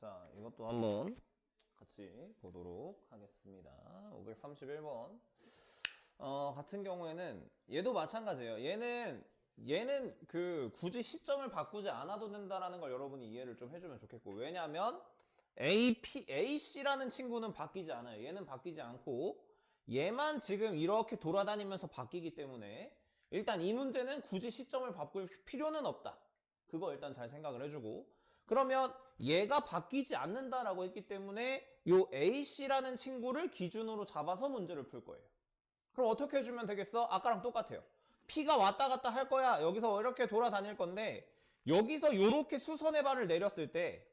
자, 이것도 한번 같이 보도록 하겠습니다. 531번. 같은 경우에는 얘도 마찬가지예요. 얘는 굳이 시점을 바꾸지 않아도 된다라는 걸 여러분이 이해를 좀 해주면 좋겠고, 왜냐면 AC라는 친구는 바뀌지 않아요. 얘는 바뀌지 않고 얘만 지금 이렇게 돌아다니면서 바뀌기 때문에 일단 이 문제는 굳이 시점을 바꿀 필요는 없다. 그거 일단 잘 생각을 해주고, 그러면 얘가 바뀌지 않는다라고 했기 때문에 요 AC라는 친구를 기준으로 잡아서 문제를 풀 거예요. 그럼 어떻게 해주면 되겠어? 아까랑 똑같아요. P가 왔다 갔다 할 거야. 여기서 이렇게 돌아다닐 건데, 여기서 이렇게 수선의 발을 내렸을 때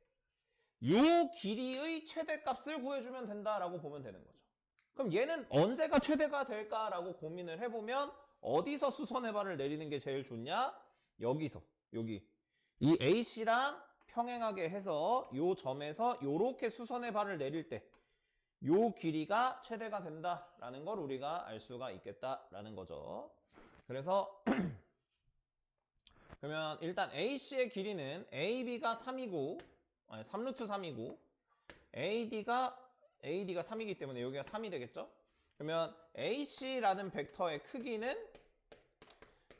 요 길이의 최대값을 구해주면 된다라고 보면 되는 거죠. 그럼 얘는 언제가 최대가 될까라고 고민을 해보면 어디서 수선의 발을 내리는 게 제일 좋냐? 여기서, 여기. 이 AC랑 평행하게 해서 요 점에서 요렇게 수선의 발을 내릴 때 요 길이가 최대가 된다라는 걸 우리가 알 수가 있겠다라는 거죠. 그래서 그러면 일단 AC의 길이는 AB가 3이고, 아니 3루트 3이고 AD가 3이기 때문에 여기가 3이 되겠죠? 그러면 AC라는 벡터의 크기는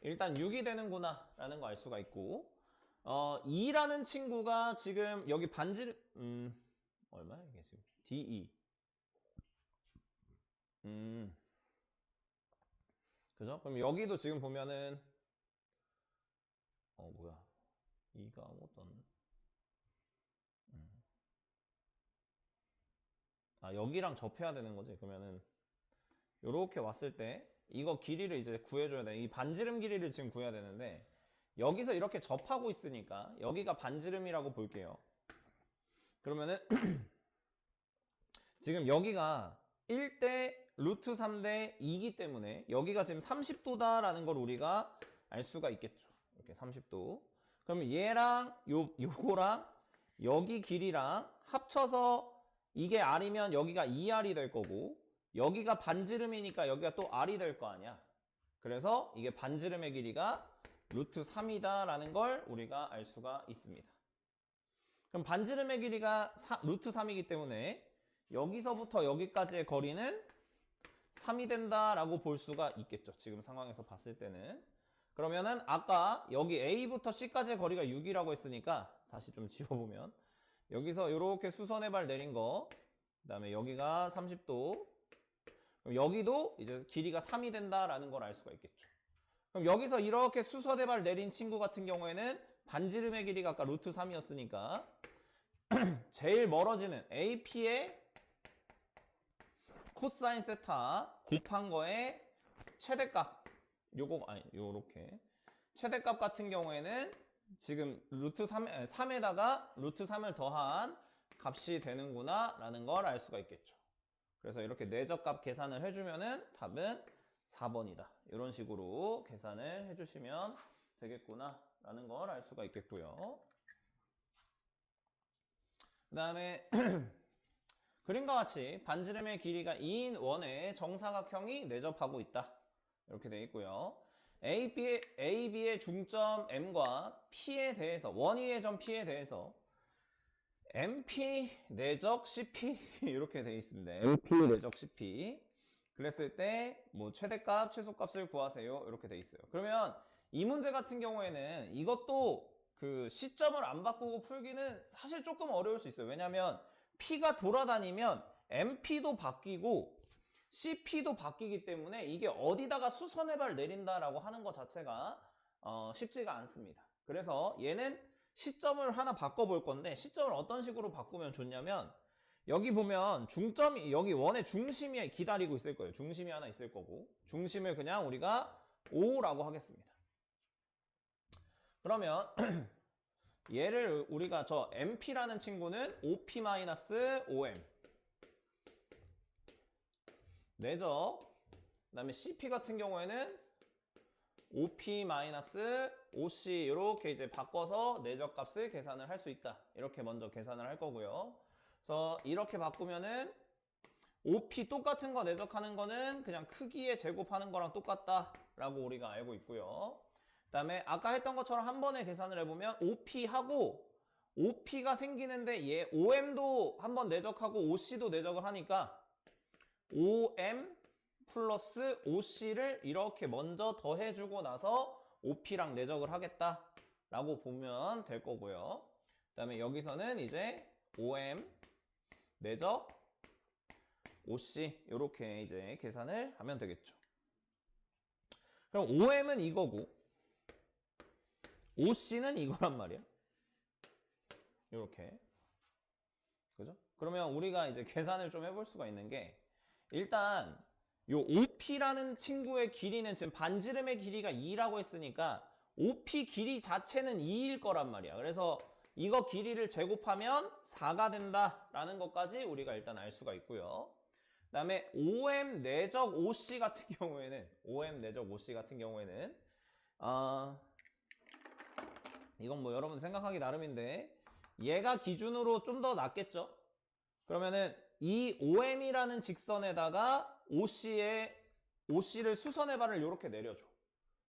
일단 6이 되는구나 라는 거 알 수가 있고, E라는 친구가 지금 여기 반지름 얼마야 이게 지금 DE 그죠? 그럼 여기도 지금 보면은 뭐야, E가 어떤 여기랑 접해야 되는 거지. 그러면은 요렇게 왔을 때 이거 길이를 이제 구해줘야 돼. 이 반지름 길이를 지금 구해야 되는데 여기서 이렇게 접하고 있으니까 여기가 반지름이라고 볼게요. 그러면은 지금 여기가 1대 루트 3대 2이기 때문에 여기가 지금 30도다라는 걸 우리가 알 수가 있겠죠. 이렇게 30도. 그럼 얘랑 요거랑 여기 길이랑 합쳐서 이게 R이면 여기가 2R이 될 거고, 여기가 반지름이니까 여기가 또 R이 될 거 아니야. 그래서 이게 반지름의 길이가 루트 3이다 라는 걸 우리가 알 수가 있습니다. 그럼 반지름의 길이가 루트 3이기 때문에 여기서부터 여기까지의 거리는 3이 된다라고 볼 수가 있겠죠. 지금 상황에서 봤을 때는. 그러면은 아까 여기 A부터 C까지의 거리가 6이라고 했으니까 다시 좀 지워보면 여기서 이렇게 수선의 발 내린 거, 그 다음에 여기가 30도, 그럼 여기도 이제 길이가 3이 된다라는 걸 알 수가 있겠죠. 그럼 여기서 이렇게 수선의 발 내린 친구 같은 경우에는 반지름의 길이가 아까 루트 3이었으니까 제일 멀어지는 AP의 코사인 세타 곱한 거에 최대값, 요거 아니 요렇게 최대값 같은 경우에는 지금 루트 3에다가 루트 3을 더한 값이 되는구나 라는 걸 알 수가 있겠죠. 그래서 이렇게 뇌적값 계산을 해주면은 답은 4번이다. 이런 식으로 계산을 해주시면 되겠구나 라는 걸 알 수가 있겠고요. 그 다음에 그림과 같이 반지름의 길이가 2인 원의 정사각형이 내접하고 있다. 이렇게 되어 있고요. AB의 중점 M과 P에 대해서, 원위의 점 P에 대해서 MP 내적 CP 이렇게 되어 있습니다. MP 내적 CP. 그랬을 때 뭐 최대값, 최소값을 구하세요. 이렇게 되어 있어요. 그러면 이 문제 같은 경우에는 이것도 그 시점을 안 바꾸고 풀기는 사실 조금 어려울 수 있어요. 왜냐하면 P가 돌아다니면 MP도 바뀌고 CP도 바뀌기 때문에 이게 어디다가 수선의 발 내린다라고 하는 것 자체가 쉽지가 않습니다. 그래서 얘는 시점을 하나 바꿔볼 건데, 시점을 어떤 식으로 바꾸면 좋냐면 여기 보면 중점이 여기 원의 중심이 기다리고 있을 거예요. 중심이 하나 있을 거고, 중심을 그냥 우리가 O라고 하겠습니다. 그러면 얘를 우리가 저 MP라는 친구는 OP-OM 내적, 그 다음에 CP 같은 경우에는 OP-OC 이렇게 이제 바꿔서 내적 값을 계산을 할 수 있다. 이렇게 먼저 계산을 할 거고요. 그래서 이렇게 바꾸면은 OP 똑같은 거 내적하는 거는 그냥 크기에 제곱하는 거랑 똑같다라고 우리가 알고 있고요. 그 다음에 아까 했던 것처럼 한 번에 계산을 해보면 OP하고 OP가 생기는데 얘 OM도 한번 내적하고 OC도 내적을 하니까 OM 플러스 OC를 이렇게 먼저 더해주고 나서 OP랑 내적을 하겠다라고 보면 될 거고요. 그 다음에 여기서는 이제 OM 내적 OC 이렇게 이제 계산을 하면 되겠죠. 그럼 OM은 이거고 OC는 이거란 말이야. 이렇게. 그죠? 그러면 우리가 이제 계산을 좀 해볼 수가 있는 게 일단 요 OP라는 친구의 길이는 지금 반지름의 길이가 2라고 했으니까 OP 길이 자체는 2일 거란 말이야. 그래서 이거 길이를 제곱하면 4가 된다라는 것까지 우리가 일단 알 수가 있고요. 그 다음에 OM 내적 OC 같은 경우에는 이건 뭐 여러분 생각하기 나름인데 얘가 기준으로 좀 더 낫겠죠? 그러면은 이 OM이라는 직선에다가 OC를 수선해발을 이렇게 내려줘.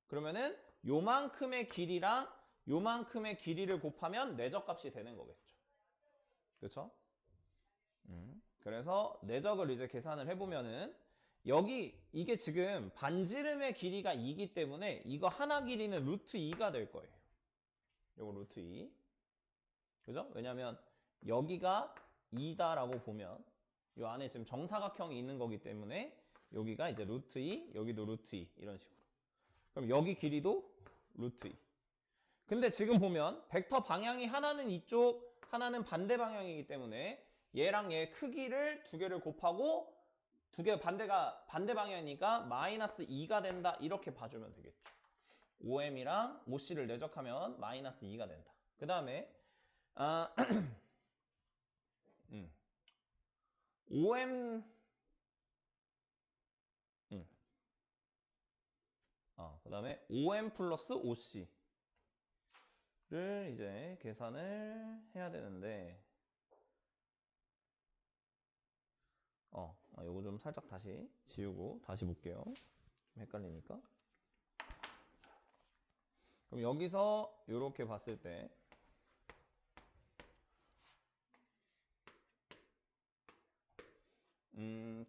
그러면은 요만큼의 길이랑 요만큼의 길이를 곱하면 내적값이 되는 거겠죠. 그렇죠? 그래서 내적을 이제 계산을 해보면은 여기 이게 지금 반지름의 길이가 2이기 때문에 이거 하나 길이는 루트 2가 될 거예요. 요거 루트 2. 그죠? 왜냐면 여기가 2다라고 보면 요 안에 지금 정사각형이 있는 거기 때문에 여기가 이제 루트 2, 여기도 루트 2 이런 식으로. 그럼 여기 길이도 루트 2. 근데 지금 보면 벡터 방향이 하나는 이쪽, 하나는 반대 방향이기 때문에 얘랑 얘 크기를 두 개를 곱하고 두 개 반대가 반대 방향이니까 마이너스 2가 된다 이렇게 봐주면 되겠죠. OM이랑 OC를 내적하면 마이너스 2가 된다. 그 다음에 OM 그 다음에 OM 플러스 OC를 이제 계산을 해야 되는데 요거 좀 살짝 다시 지우고 다시 볼게요. 좀 헷갈리니까. 그럼 여기서 이렇게 봤을 때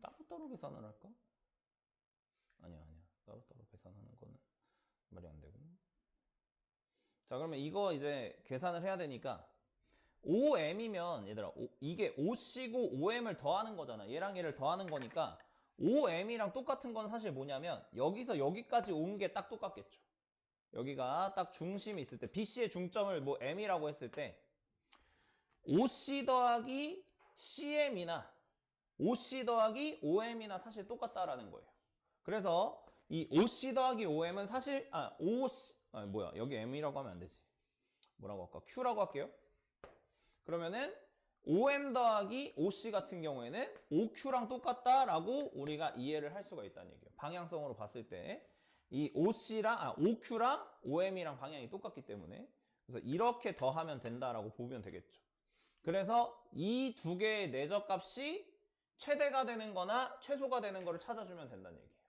따로따로 계산을 할까? 아니야. 따로따로 계산하는 거는 말이 안 되고. 자, 그러면 이거 이제 계산을 해야 되니까 OM이면 얘들아 이게 OC고 OM을 더하는 거잖아. 얘랑 얘를 더하는 거니까 OM이랑 똑같은 건 사실 뭐냐면 여기서 여기까지 온 게 딱 똑같겠죠. 여기가 딱 중심이 있을 때 BC의 중점을 뭐 M이라고 했을 때 OC 더하기 CM이나 OC 더하기 OM이나 사실 똑같다라는 거예요. 그래서 이 OC 더하기 OM은 사실 여기 M이라고 하면 안 되지. 뭐라고 할까? Q라고 할게요. 그러면은 OM 더하기 OC 같은 경우에는 OQ랑 똑같다라고 우리가 이해를 할 수가 있다는 얘기예요. 방향성으로 봤을 때 이 OQ랑 OM이랑 방향이 똑같기 때문에 그래서 이렇게 더하면 된다라고 보면 되겠죠. 그래서 이 두 개의 내적값이 최대가 되는 거나 최소가 되는 거를 찾아주면 된다는 얘기예요.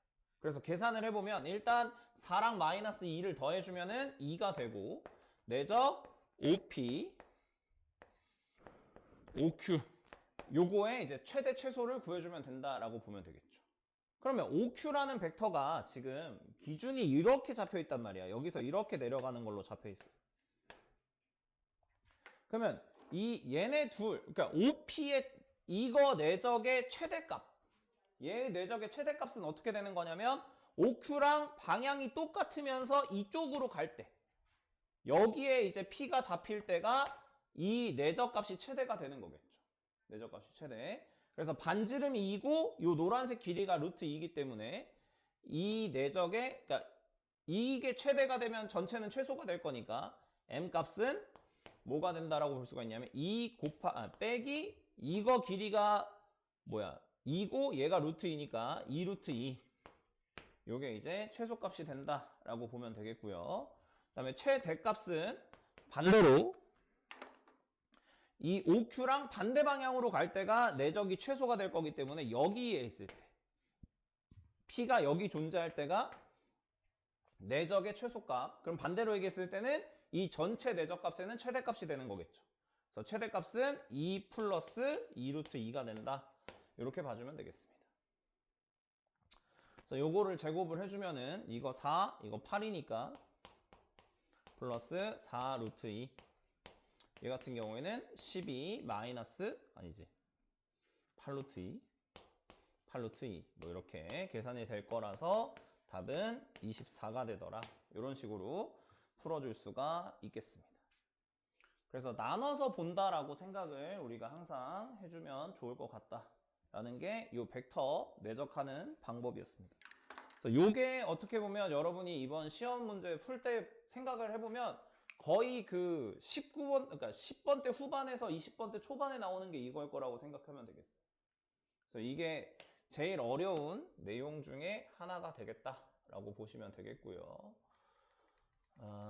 그래서 계산을 해보면 일단 4랑 마이너스 2를 더해주면은 2가 되고 내적 OP OQ 요거에 이제 최대 최소를 구해주면 된다라고 보면 되겠죠. 그러면 OQ라는 벡터가 지금 기준이 이렇게 잡혀 있단 말이야. 여기서 이렇게 내려가는 걸로 잡혀 있어. 그러면 얘네 그러니까 OP의 이거 내적의 최대값, 얘 내적의 최대값은 어떻게 되는 거냐면 OQ랑 방향이 똑같으면서 이쪽으로 갈 때 여기에 이제 P가 잡힐 때가 이 내적값이 최대가 되는 거겠죠. 내적값이 최대. 그래서 반지름이 2고 요 노란색 길이가 루트 2이기 때문에 이 내적의 그러니까 이게 최대가 되면 전체는 최소가 될 거니까 M 값은 뭐가 된다라고 볼 수가 있냐면 2 빼기 이거 길이가 2고 얘가 루트 2니까 2 루트 2 요게 이제 최소값이 된다라고 보면 되겠고요. 그 다음에 최대값은 반대로 이 OQ랑 반대 방향으로 갈 때가 내적이 최소가 될 거기 때문에 여기에 있을 때 P가 여기 존재할 때가 내적의 최소값. 그럼 반대로 얘기했을 때는 이 전체 내적값에는 최대값이 되는 거겠죠. 그래서 최대값은 2 플러스 2 루트 2가 된다. 이렇게 봐주면 되겠습니다. 그래서 요거를 제곱을 해주면은 이거 4, 이거 8이니까 플러스 4 루트 2. 얘 같은 경우에는 12 마이너스 아니지 8 루트 2, 8 루트 2 뭐 이렇게 계산이 될 거라서 답은 24가 되더라. 이런 식으로 풀어줄 수가 있겠습니다. 그래서 나눠서 본다라고 생각을 우리가 항상 해주면 좋을 것 같다라는 게 이 벡터 내적하는 방법이었습니다. 그래서 요게 어떻게 보면 여러분이 이번 시험 문제 풀 때 생각을 해보면 거의 그 19번, 그러니까 10번대 후반에서 20번대 초반에 나오는 게 이걸 거라고 생각하면 되겠어요. 그래서 이게 제일 어려운 내용 중에 하나가 되겠다라고 보시면 되겠고요.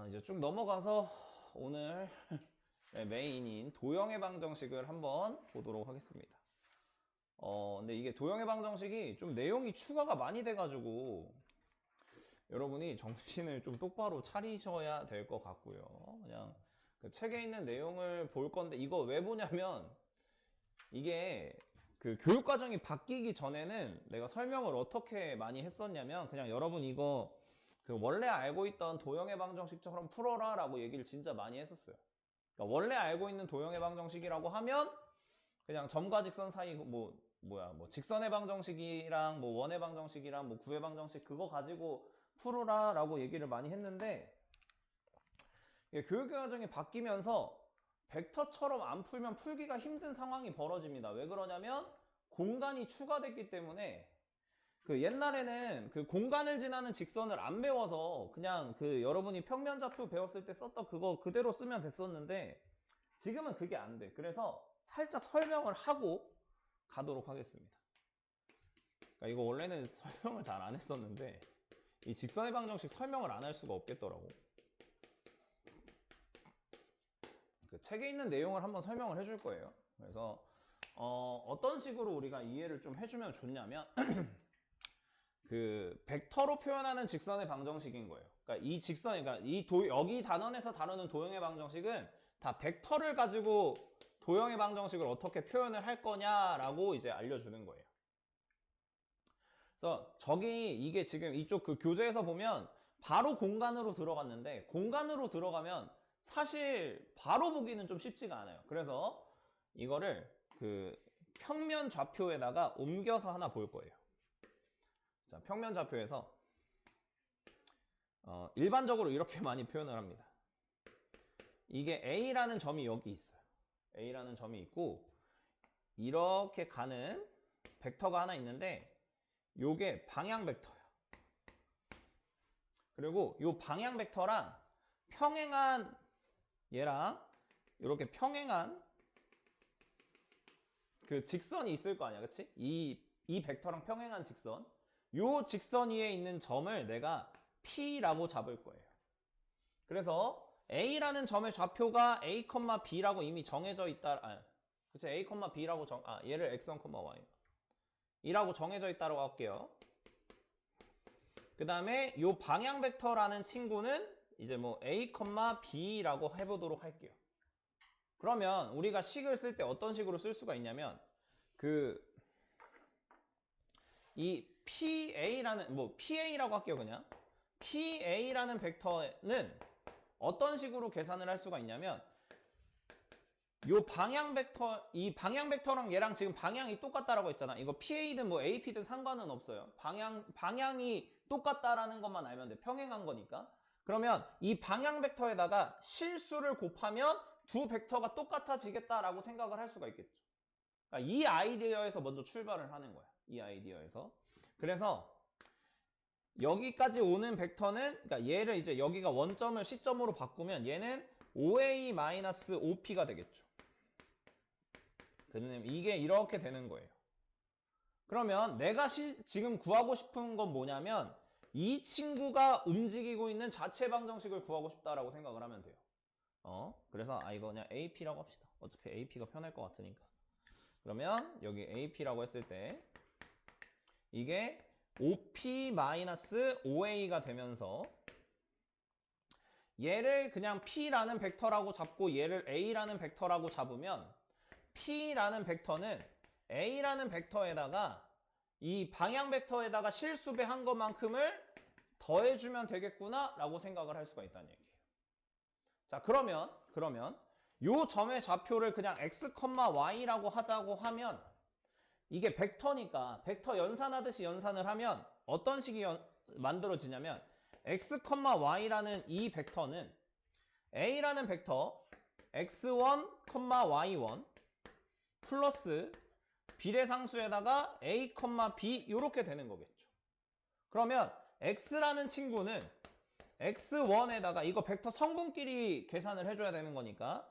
이제 쭉 넘어가서 오늘 메인인 도형의 방정식을 한번 보도록 하겠습니다. 근데 이게 도형의 방정식이 좀 내용이 추가가 많이 돼가지고 여러분이 정신을 좀 똑바로 차리셔야 될 것 같고요. 그냥 그 책에 있는 내용을 볼 건데 이거 왜 보냐면 이게 그 교육과정이 바뀌기 전에는 내가 설명을 어떻게 많이 했었냐면 그냥 여러분 이거 그 원래 알고 있던 도형의 방정식처럼 풀어라 라고 얘기를 진짜 많이 했었어요. 그러니까 원래 알고 있는 도형의 방정식이라고 하면 그냥 점과 직선 사이 뭐 직선의 방정식이랑 뭐 원의 방정식이랑 뭐 구의 방정식 그거 가지고 풀어라 라고 얘기를 많이 했는데 교육과정이 바뀌면서 벡터처럼 안 풀면 풀기가 힘든 상황이 벌어집니다. 왜 그러냐면 공간이 추가됐기 때문에 그 옛날에는 그 공간을 지나는 직선을 안 배워서 그냥 그 여러분이 평면좌표 배웠을 때 썼던 그거 그대로 쓰면 됐었는데 지금은 그게 안 돼. 그래서 살짝 설명을 하고 가도록 하겠습니다. 그러니까 이거 원래는 설명을 잘 안 했었는데 이 직선의 방정식 설명을 안 할 수가 없겠더라고. 그 책에 있는 내용을 한번 설명을 해줄 거예요. 그래서 어떤 식으로 우리가 이해를 좀 해주면 좋냐면 그 벡터로 표현하는 직선의 방정식인 거예요. 그러니까 이 직선, 그러니까 여기 단원에서 다루는 도형의 방정식은 다 벡터를 가지고 도형의 방정식을 어떻게 표현을 할 거냐라고 이제 알려주는 거예요. 그래서 이게 지금 이쪽 그 교재에서 보면 바로 공간으로 들어갔는데 공간으로 들어가면 사실 바로 보기는 좀 쉽지가 않아요. 그래서 이거를 그 평면 좌표에다가 옮겨서 하나 볼 거예요. 자, 평면 좌표에서 일반적으로 이렇게 많이 표현을 합니다. 이게 A라는 점이 여기 있어요. A라는 점이 있고 이렇게 가는 벡터가 하나 있는데 요게 방향 벡터예요. 그리고 요 방향 벡터랑 평행한 얘랑 이렇게 평행한 그 직선이 있을 거 아니야, 그치? 이 벡터랑 평행한 직선, 요 직선 위에 있는 점을 내가 P라고 잡을 거예요. 그래서 A라는 점의 좌표가 A, B라고 이미 정해져 있다. 그치? A, B라고 얘를 X1, Y 이라고 정해져 있다고 할게요. 그 다음에 요 방향 벡터라는 친구는 이제 뭐 A, B라고 해보도록 할게요. 그러면 우리가 식을 쓸 때 어떤 식으로 쓸 수가 있냐면 이 PA라는 PA라고 할게요. 그냥 PA라는 벡터는 어떤 식으로 계산을 할 수가 있냐면 요 방향 이 방향 벡터랑 얘랑 지금 방향이 똑같다라고 했잖아. 이거 PA든 뭐 AP든 상관은 없어요. 방향이 똑같다라는 것만 알면 돼. 평행한 거니까. 그러면 이 방향 벡터에다가 실수를 곱하면 두 벡터가 똑같아지겠다라고 생각을 할 수가 있겠죠. 그러니까 이 아이디어에서 먼저 출발을 하는 거야. 이 아이디어에서. 그래서 여기까지 오는 벡터는, 그러니까 얘를 이제 여기가 원점을 시점으로 바꾸면 얘는 OA-OP가 되겠죠. 그러면 이게 이렇게 되는 거예요. 그러면 내가 지금 구하고 싶은 건 뭐냐면 이 친구가 움직이고 있는 자체 방정식을 구하고 싶다라고 생각을 하면 돼요. 그래서 이거 그냥 AP라고 합시다. 어차피 AP가 편할 것 같으니까. 그러면 여기 AP라고 했을 때 이게 OP-OA가 되면서 얘를 그냥 P라는 벡터라고 잡고 얘를 A라는 벡터라고 잡으면 P라는 벡터는 A라는 벡터에다가 이 방향 벡터에다가 실수배한 것만큼을 더해주면 되겠구나 라고 생각을 할 수가 있다는 얘기예요. 자, 그러면 요 점의 좌표를 그냥 x, y라고 하자고 하면 이게 벡터니까 벡터 연산하듯이 연산을 하면 어떤 식이 만들어지냐면 x, y라는 이 벡터는 a라는 벡터 x1, y1 플러스 비례상수에다가 a, b 이렇게 되는 거겠죠. 그러면 x라는 친구는 x1에다가 이거 벡터 성분끼리 계산을 해줘야 되는 거니까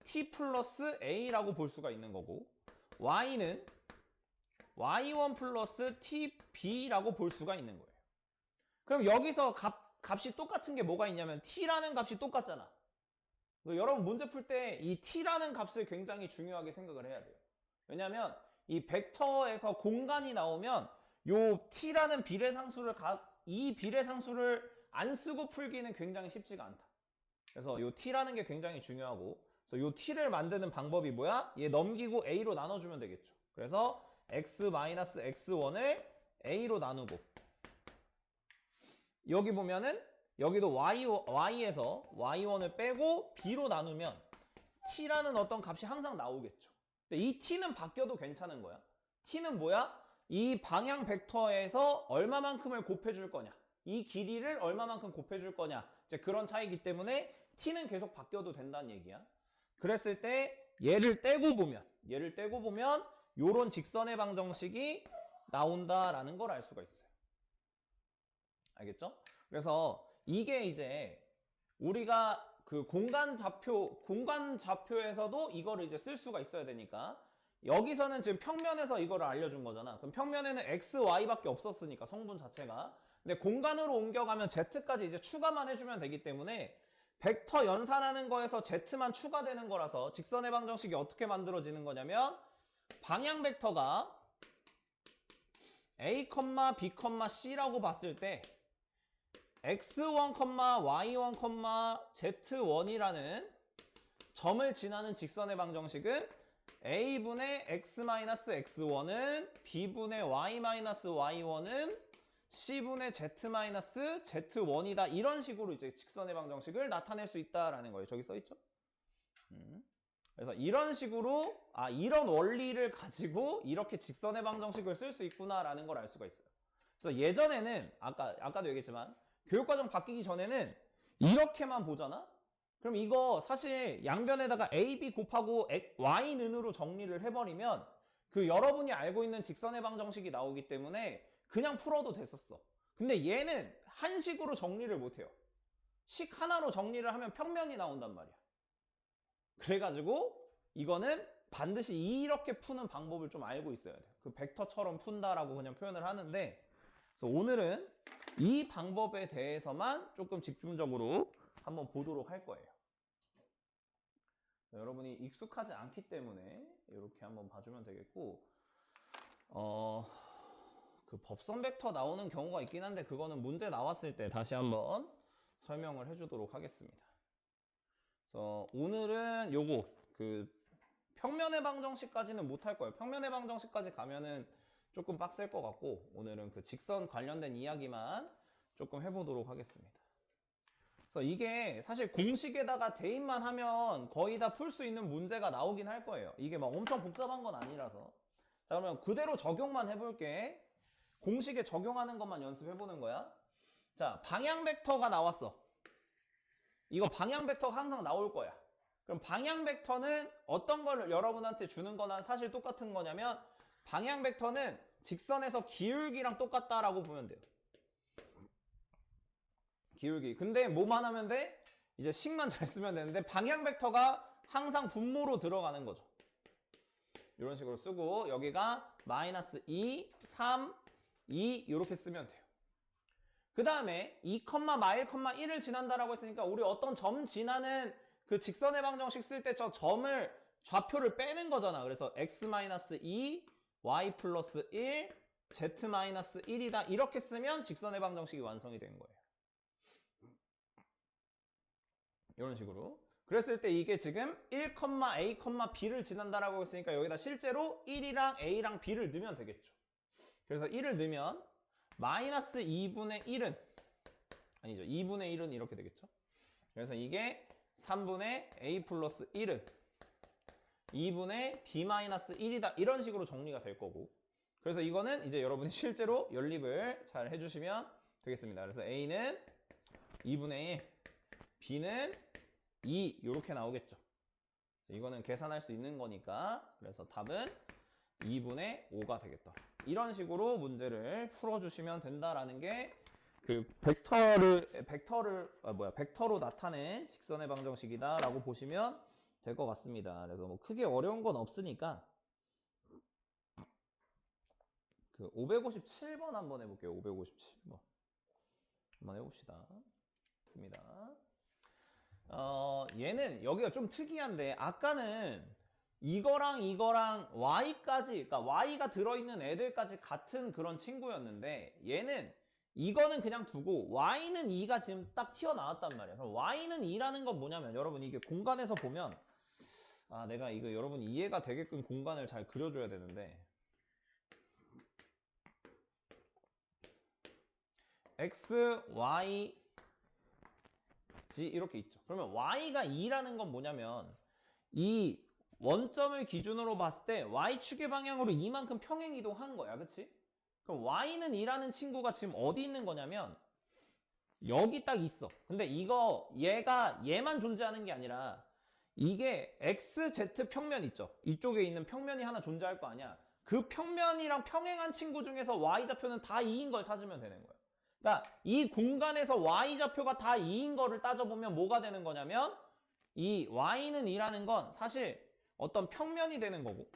t 플러스 a라고 볼 수가 있는 거고 y는 y1 플러스 tb라고 볼 수가 있는 거예요. 그럼 여기서 값이 똑같은 게 뭐가 있냐면 t라는 값이 똑같잖아. 여러분 문제 풀 때 이 t라는 값을 굉장히 중요하게 생각을 해야 돼요. 왜냐하면 이 벡터에서 공간이 나오면 요 t라는 비례상수를 이 비례상수를 안 쓰고 풀기는 굉장히 쉽지가 않다. 그래서 요 t라는 게 굉장히 중요하고 그래서 요 t를 만드는 방법이 뭐야? 얘 넘기고 a로 나눠주면 되겠죠. 그래서 x-x1을 a로 나누고 여기 보면은 여기도 y에서 y1을 빼고 b로 나누면 t라는 어떤 값이 항상 나오겠죠. 근데 이 t는 바뀌어도 괜찮은 거야. t는 뭐야? 이 방향 벡터에서 얼마만큼을 곱해줄 거냐, 이 길이를 얼마만큼 곱해줄 거냐, 이제 그런 차이기 때문에 t는 계속 바뀌어도 된다는 얘기야. 그랬을 때 얘를 떼고 보면 요런 직선의 방정식이 나온다라는 걸 알 수가 있어요. 알겠죠? 그래서 이게 이제 우리가 그 공간 좌표에서도 이거를 이제 쓸 수가 있어야 되니까 여기서는 지금 평면에서 이거를 알려준 거잖아. 그럼 평면에는 x, y밖에 없었으니까 성분 자체가. 근데 공간으로 옮겨가면 z까지 이제 추가만 해주면 되기 때문에 벡터 연산하는 거에서 z만 추가되는 거라서 직선의 방정식이 어떻게 만들어지는 거냐면 방향 벡터가 a, b, c라고 봤을 때 x1, y1, z1이라는 점을 지나는 직선의 방정식은 a분의 x-x1은 b분의 y-y1은 c분의 z-z1이다. 이런 식으로 이제 직선의 방정식을 나타낼 수 있다라는 거예요. 저기 써 있죠? 그래서 이런 식으로 이런 원리를 가지고 이렇게 직선의 방정식을 쓸 수 있구나라는 걸 알 수가 있어요. 그래서 예전에는 아까도 얘기했지만 교육과정 바뀌기 전에는 이렇게만 보잖아? 그럼 이거 사실 양변에다가 a, b 곱하고 y는으로 정리를 해버리면 그 여러분이 알고 있는 직선의 방정식이 나오기 때문에 그냥 풀어도 됐었어. 근데 얘는 한식으로 정리를 못해요. 식 하나로 정리를 하면 평면이 나온단 말이야. 그래가지고 이거는 반드시 이렇게 푸는 방법을 좀 알고 있어야 돼요. 그 벡터처럼 푼다라고 그냥 표현을 하는데 그래서 오늘은 이 방법에 대해서만 조금 집중적으로 한번 보도록 할 거예요. 여러분이 익숙하지 않기 때문에 이렇게 한번 봐주면 되겠고 그 법선 벡터 나오는 경우가 있긴 한데 그거는 문제 나왔을 때 다시 한번 설명을 해주도록 하겠습니다. 그래서 오늘은 요거 그 평면의 방정식까지는 못할 거예요. 평면의 방정식까지 가면은 조금 빡셀 것 같고 오늘은 그 직선 관련된 이야기만 조금 해보도록 하겠습니다. 그래서 이게 사실 공식에다가 대입만 하면 거의 다 풀 수 있는 문제가 나오긴 할 거예요. 이게 막 엄청 복잡한 건 아니라서. 자, 그러면 그대로 적용만 해볼게. 공식에 적용하는 것만 연습해보는 거야. 자, 방향 벡터가 나왔어. 이거 방향 벡터가 항상 나올 거야. 그럼 방향 벡터는 어떤 걸 여러분한테 주는 거나 사실 똑같은 거냐면 방향 벡터는 직선에서 기울기랑 똑같다라고 보면 돼요. 기울기. 근데 뭐만 하면 돼? 이제 식만 잘 쓰면 되는데 방향 벡터가 항상 분모로 들어가는 거죠. 이런 식으로 쓰고 여기가 마이너스 2, 3, 2 이렇게 쓰면 돼요. 그 다음에 2, 마일, 1을 지난다라고 했으니까 우리 어떤 점 지나는 그 직선의 방정식 쓸 때 저 점을 좌표를 빼는 거잖아. 그래서 x-2, y 플러스 1, z-1이다. 이렇게 쓰면 직선의 방정식이 완성이 된 거예요. 이런 식으로. 그랬을 때 이게 지금 1, A, B를 지난다라고 했으니까 여기다 실제로 1이랑 A랑 B를 넣으면 되겠죠. 그래서 1을 넣으면 마이너스 2분의 1은 아니죠. 2분의 1은 이렇게 되겠죠. 그래서 이게 3분의 A 플러스 1은 2분의 B 마이너스 1이다. 이런 식으로 정리가 될 거고. 그래서 이거는 이제 여러분이 실제로 연립을 잘 해주시면 되겠습니다. 그래서 A는 2분의 1, B는 2 이렇게 나오겠죠. 이거는 계산할 수 있는 거니까 그래서 답은 2분의 5가 되겠다. 이런 식으로 문제를 풀어주시면 된다라는 게 그 벡터로 나타낸 직선의 방정식이다라고 보시면 될 것 같습니다. 그래서 뭐 크게 어려운 건 없으니까 그 557번 한번 해볼게요. 557번 한번 해봅시다. 있습니다. 얘는 여기가 좀 특이한데 아까는 이거랑 y까지, 그러니까 y가 들어있는 애들까지 같은 그런 친구였는데 얘는 이거는 그냥 두고 y는 2가 지금 딱 튀어나왔단 말이에요. 그럼 y는 2라는 건 뭐냐면 여러분 이게 공간에서 보면 내가 이거 여러분 이해가 되게끔 공간을 잘 그려줘야 되는데 x, y, z 이렇게 있죠. 그러면 y가 2라는 건 뭐냐면 이 원점을 기준으로 봤을 때 y축의 방향으로 이만큼 평행 이동한 거야. 그치? 그럼 y는 2라는 친구가 지금 어디 있는 거냐면 여기 딱 있어. 근데 얘만 존재하는 게 아니라 이게 xz 평면 있죠. 이쪽에 있는 평면이 하나 존재할 거 아니야. 그 평면이랑 평행한 친구 중에서 y좌표는 다 2인 걸 찾으면 되는 거야. 그러니까 이 공간에서 y좌표가 다 2인 거를 따져보면 뭐가 되는 거냐면 이 y는 2라는 건 사실 어떤 평면이 되는 거고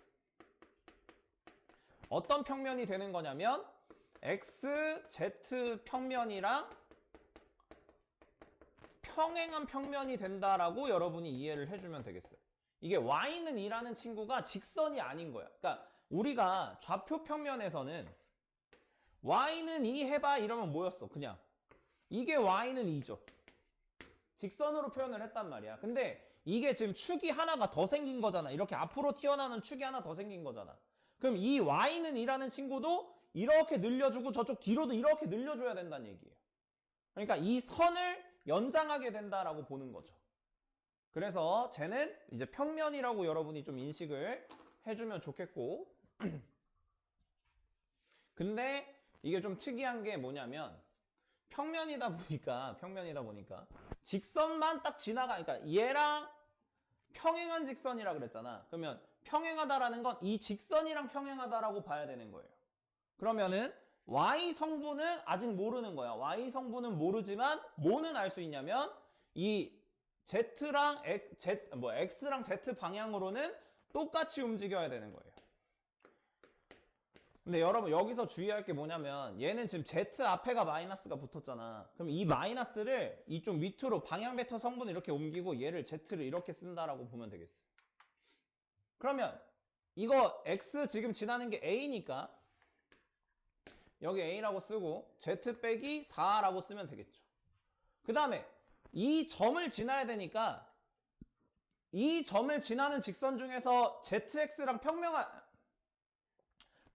어떤 평면이 되는 거냐면 xz 평면이랑 평행한 평면이 된다라고 여러분이 이해를 해주면 되겠어요. 이게 y는 2라는 친구가 직선이 아닌 거야. 그러니까 우리가 좌표 평면에서는 y는 2 해봐 이러면 뭐였어? 그냥 이게 y는 2죠. 직선으로 표현을 했단 말이야. 근데 이게 지금 축이 하나가 더 생긴 거잖아. 이렇게 앞으로 튀어나오는 축이 하나 더 생긴 거잖아. 그럼 이 y는 2라는 친구도 이렇게 늘려주고 저쪽 뒤로도 이렇게 늘려줘야 된다는 얘기예요. 그러니까 이 선을 연장하게 된다라고 보는 거죠. 그래서 쟤는 이제 평면이라고 여러분이 좀 인식을 해주면 좋겠고 근데 이게 좀 특이한 게 뭐냐면 평면이다 보니까 직선만 딱 그러니까 얘랑 평행한 직선이라 그랬잖아. 그러면 평행하다라는 건 이 직선이랑 평행하다라고 봐야 되는 거예요. 그러면은 y 성분은 아직 모르는 거야. y 성분은 모르지만 뭐는 알 수 있냐면 이 x랑 z 방향으로는 똑같이 움직여야 되는 거예요. 근데 여러분 여기서 주의할 게 뭐냐면 얘는 지금 z 앞에가 마이너스가 붙었잖아. 그럼 이 마이너스를 이쪽 밑으로 방향 벡터 성분을 이렇게 옮기고 얘를 z를 이렇게 쓴다라고 보면 되겠어. 그러면 이거 x 지금 지나는 게 a니까 여기 a라고 쓰고 z 빼기 4라고 쓰면 되겠죠. 그 다음에 이 점을 지나야 되니까 이 점을 지나는 직선 중에서 zx랑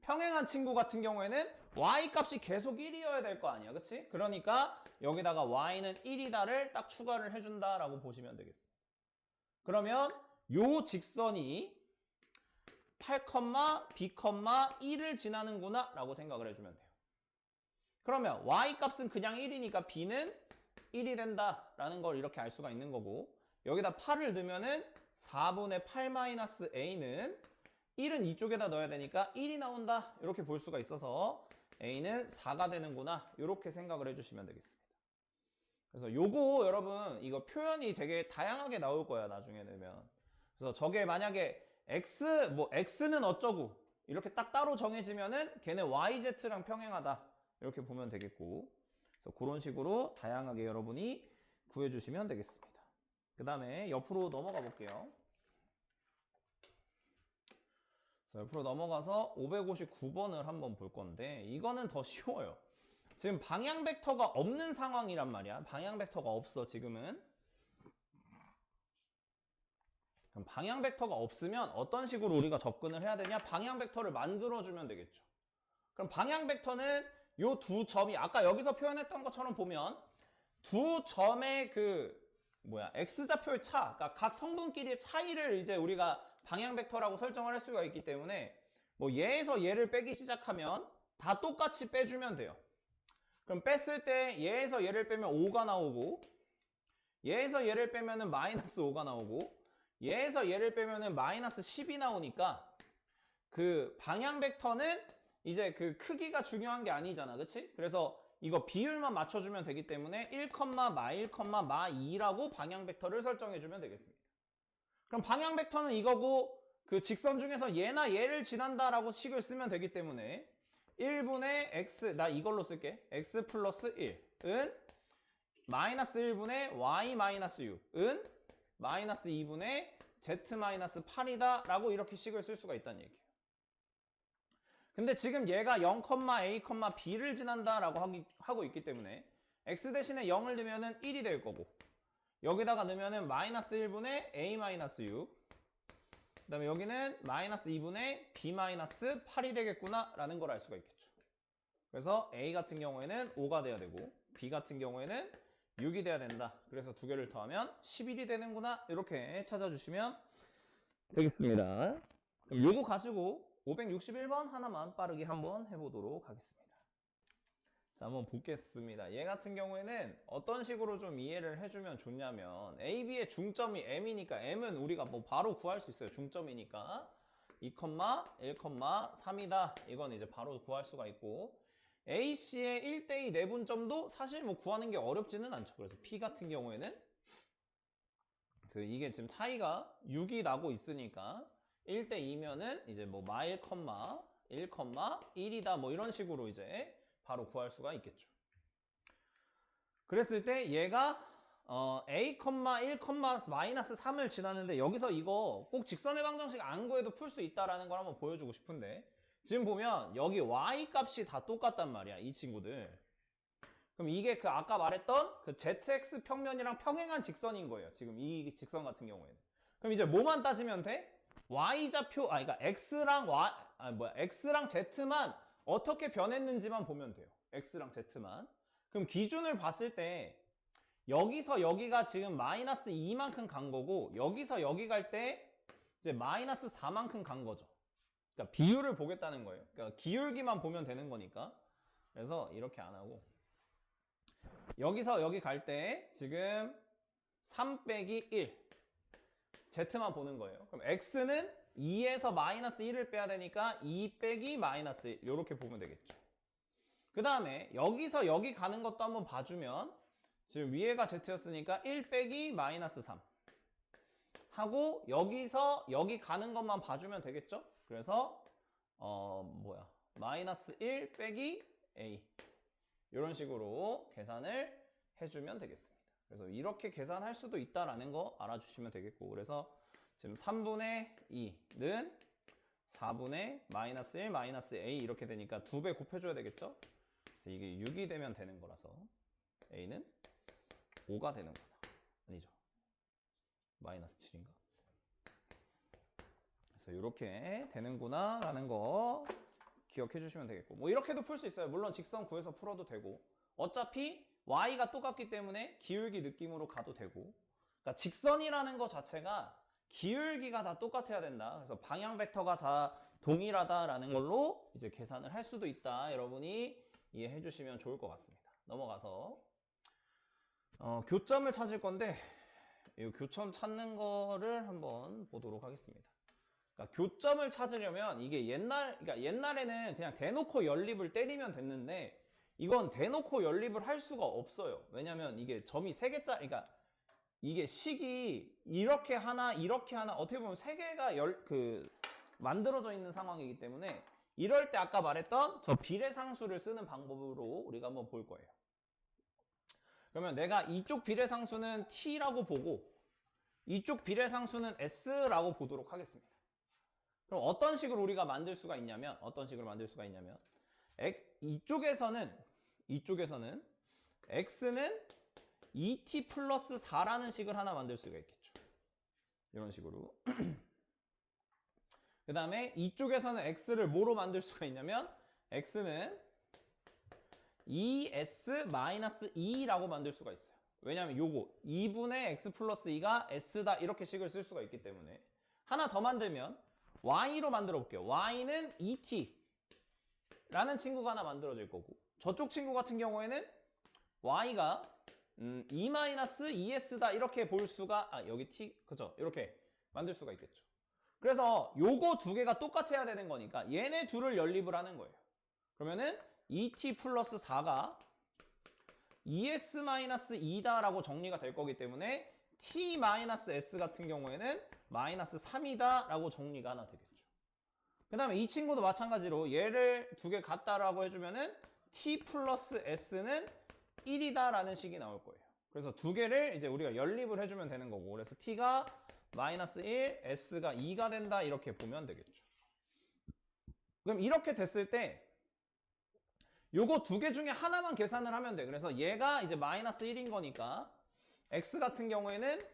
평행한 친구 같은 경우에는 y 값이 계속 1이어야 될 거 아니야. 그치? 그러니까 여기다가 y는 1이다를 딱 추가를 해준다라고 보시면 되겠습니다. 그러면 요 직선이 8, B, 1을 지나는구나 라고 생각을 해주면 돼요. 그러면 y 값은 그냥 1이니까 b는 1이 된다라는 걸 이렇게 알 수가 있는 거고 여기다 8을 넣으면은 4분의 8-a는 1은 이쪽에다 넣어야 되니까 1이 나온다 이렇게 볼 수가 있어서 a는 4가 되는구나 이렇게 생각을 해주시면 되겠습니다. 그래서 요거 여러분 이거 표현이 되게 다양하게 나올 거야 나중에 되면. 그래서 저게 만약에 x는 어쩌고 이렇게 딱 따로 정해지면은 걔는 yz랑 평행하다 이렇게 보면 되겠고 그래서 그런 식으로 다양하게 여러분이 구해주시면 되겠습니다. 그 다음에 옆으로 넘어가 볼게요. 옆으로 넘어가서 559번을 한번 볼 건데 이거는 더 쉬워요. 지금 방향 벡터가 없는 상황이란 말이야. 방향 벡터가 없어 지금은. 그럼 방향 벡터가 없으면 어떤 식으로 우리가 접근을 해야 되냐? 방향 벡터를 만들어주면 되겠죠. 그럼 방향 벡터는 요 두 점이 아까 여기서 표현했던 것처럼 보면 두 점의 x좌표의 차, 그러니까 각 성분끼리의 차이를 이제 우리가 방향 벡터라고 설정을 할 수가 있기 때문에 뭐 얘에서 얘를 빼기 시작하면 다 똑같이 빼주면 돼요. 그럼 뺐을 때 얘에서 얘를 빼면 5가 나오고 얘에서 얘를 빼면은 마이너스 5가 나오고 얘에서 얘를 빼면은 마이너스 10이 나오니까 그 방향 벡터는 이제 그 크기가 중요한 게 아니잖아. 그치? 그래서 이거 비율만 맞춰주면 되기 때문에 1, 마 1, 마 2라고 방향 벡터를 설정해주면 되겠습니다. 그럼 방향 벡터는 이거고 그 직선 중에서 얘나 얘를 지난다라고 식을 쓰면 되기 때문에 1분의 x, 나 이걸로 쓸게. x 플러스 1은 마이너스 1분의 y 마이너스 6은 마이너스 2분의 z 마이너스 8이다 라고 이렇게 식을 쓸 수가 있다는 얘기예요. 근데 지금 얘가 0, a, b를 지난다 라고 하고 있기 때문에 x 대신에 0을 넣으면 1이 될 거고 여기다가 넣으면 마이너스 1분의 a 마이너스 6 그 다음에 여기는 마이너스 2분의 b 마이너스 8이 되겠구나 라는 걸 알 수가 있겠죠. 그래서 a 같은 경우에는 5가 돼야 되고 b 같은 경우에는 6이 돼야 된다. 그래서 두 개를 더하면 11이 되는구나 이렇게 찾아주시면 되겠습니다. 그럼 요거 가지고 561번 하나만 빠르게 한번 해보도록 하겠습니다. 자, 한번 보겠습니다. 얘 같은 경우에는 어떤 식으로 좀 이해를 해주면 좋냐면 A, B의 중점이 M이니까 M은 우리가 뭐 바로 구할 수 있어요. 중점이니까 2, 1, 3이다. 이건 이제 바로 구할 수가 있고 A, C의 1대2 내분점도 사실 뭐 구하는 게 어렵지는 않죠. 그래서 P 같은 경우에는 이게 지금 차이가 6이 나고 있으니까 1대2면은 이제 뭐 마 1, 1, 1이다 뭐 이런 식으로 이제 바로 구할 수가 있겠죠. 그랬을 때 얘가 a, 1, 마이너스 3을 지나는데 여기서 이거 꼭 직선의 방정식 안 구해도 풀 수 있다라는 걸 한번 보여주고 싶은데 지금 보면 여기 y 값이 다 똑같단 말이야. 이 친구들. 그럼 이게 그 아까 말했던 그 zx 평면이랑 평행한 직선인 거예요. 지금 이 직선 같은 경우에는. 그럼 이제 뭐만 따지면 돼? y좌표, 그러니까 x랑 z만 어떻게 변했는지만 보면 돼요. x랑 z만. 그럼 기준을 봤을 때 여기서 여기가 지금 마이너스 2만큼 간 거고 여기서 여기 갈 때 이제 마이너스 4만큼 간 거죠. 그러니까 비율을 보겠다는 거예요. 그러니까 기울기만 보면 되는 거니까. 그래서 이렇게 안 하고 여기서 여기 갈 때 지금 3 빼기 1 z만 보는 거예요. 그럼 x는 2에서 마이너스 1을 빼야 되니까 2 빼기 마이너스 1 이렇게 보면 되겠죠. 그 다음에 여기서 여기 가는 것도 한번 봐주면 지금 위에가 z였으니까 1 빼기 마이너스 3 하고 여기서 여기 가는 것만 봐주면 되겠죠. 그래서 마이너스 1 빼기 a 이런 식으로 계산을 해주면 되겠습니다. 그래서 이렇게 계산할 수도 있다라는 거 알아주시면 되겠고 그래서 지금 3분의 2는 4분의 마이너스 1 마이너스 a 이렇게 되니까 2배 곱해줘야 되겠죠? 그래서 이게 6이 되면 되는 거라서 a는 5가 되는구나. 아니죠. 마이너스 7인가? 그래서 이렇게 되는구나 라는 거 기억해 주시면 되겠고 뭐 이렇게도 풀 수 있어요. 물론 직선 구해서 풀어도 되고 어차피 y가 똑같기 때문에 기울기 느낌으로 가도 되고 그러니까 직선이라는 거 자체가 기울기가 다 똑같아야 된다. 그래서 방향 벡터가 다 동일하다라는 걸로 이제 계산을 할 수도 있다. 여러분이 이해해 주시면 좋을 것 같습니다. 넘어가서 교점을 찾을 건데 이 교점 찾는 거를 한번 보도록 하겠습니다. 그러니까 교점을 찾으려면 이게 그러니까 옛날에는 그냥 대놓고 연립을 때리면 됐는데 이건 대놓고 연립을 할 수가 없어요. 왜냐면 이게 점이 3개짜리, 그러니까 이게 식이 이렇게 하나 어떻게 보면 3개가 만들어져 있는 상황이기 때문에 이럴 때 아까 말했던 저 비례상수를 쓰는 방법으로 우리가 한번 볼 거예요. 그러면 내가 이쪽 비례상수는 t라고 보고 이쪽 비례상수는 s라고 보도록 하겠습니다. 그럼 어떤 식으로 우리가 만들 수가 있냐면 이쪽에서는 x는 2t 플러스 4라는 식을 하나 만들 수가 있겠죠. 이런 식으로. 그 다음에 이쪽에서는 x를 뭐로 만들 수가 있냐면 x는 2s-2라고 만들 수가 있어요. 왜냐면 요거 2분의 x 플러스 2가 s다 이렇게 식을 쓸 수가 있기 때문에 하나 더 만들면 y로 만들어 볼게요. y는 2t라는 친구가 하나 만들어질 거고 저쪽 친구 같은 경우에는 y가 2-2s다 이렇게 볼 수가 여기 t 그죠? 이렇게 만들 수가 있겠죠. 그래서 요거 두 개가 똑같아야 되는 거니까 얘네 둘을 연립을 하는 거예요. 그러면은 2t 플러스 4가 2s-2다라고 정리가 될 거기 때문에 t-s 같은 경우에는 마이너스 3이다 라고 정리가 하나 되겠죠. 그 다음에 이 친구도 마찬가지로 얘를 두 개 같다라고 해주면은 t 플러스 s는 1이다 라는 식이 나올 거예요. 그래서 두 개를 이제 우리가 연립을 해주면 되는 거고 그래서 t가 마이너스 1, s가 2가 된다 이렇게 보면 되겠죠. 그럼 이렇게 됐을 때 요거 두 개 중에 하나만 계산을 하면 돼. 그래서 얘가 이제 마이너스 1인 거니까 x 같은 경우에는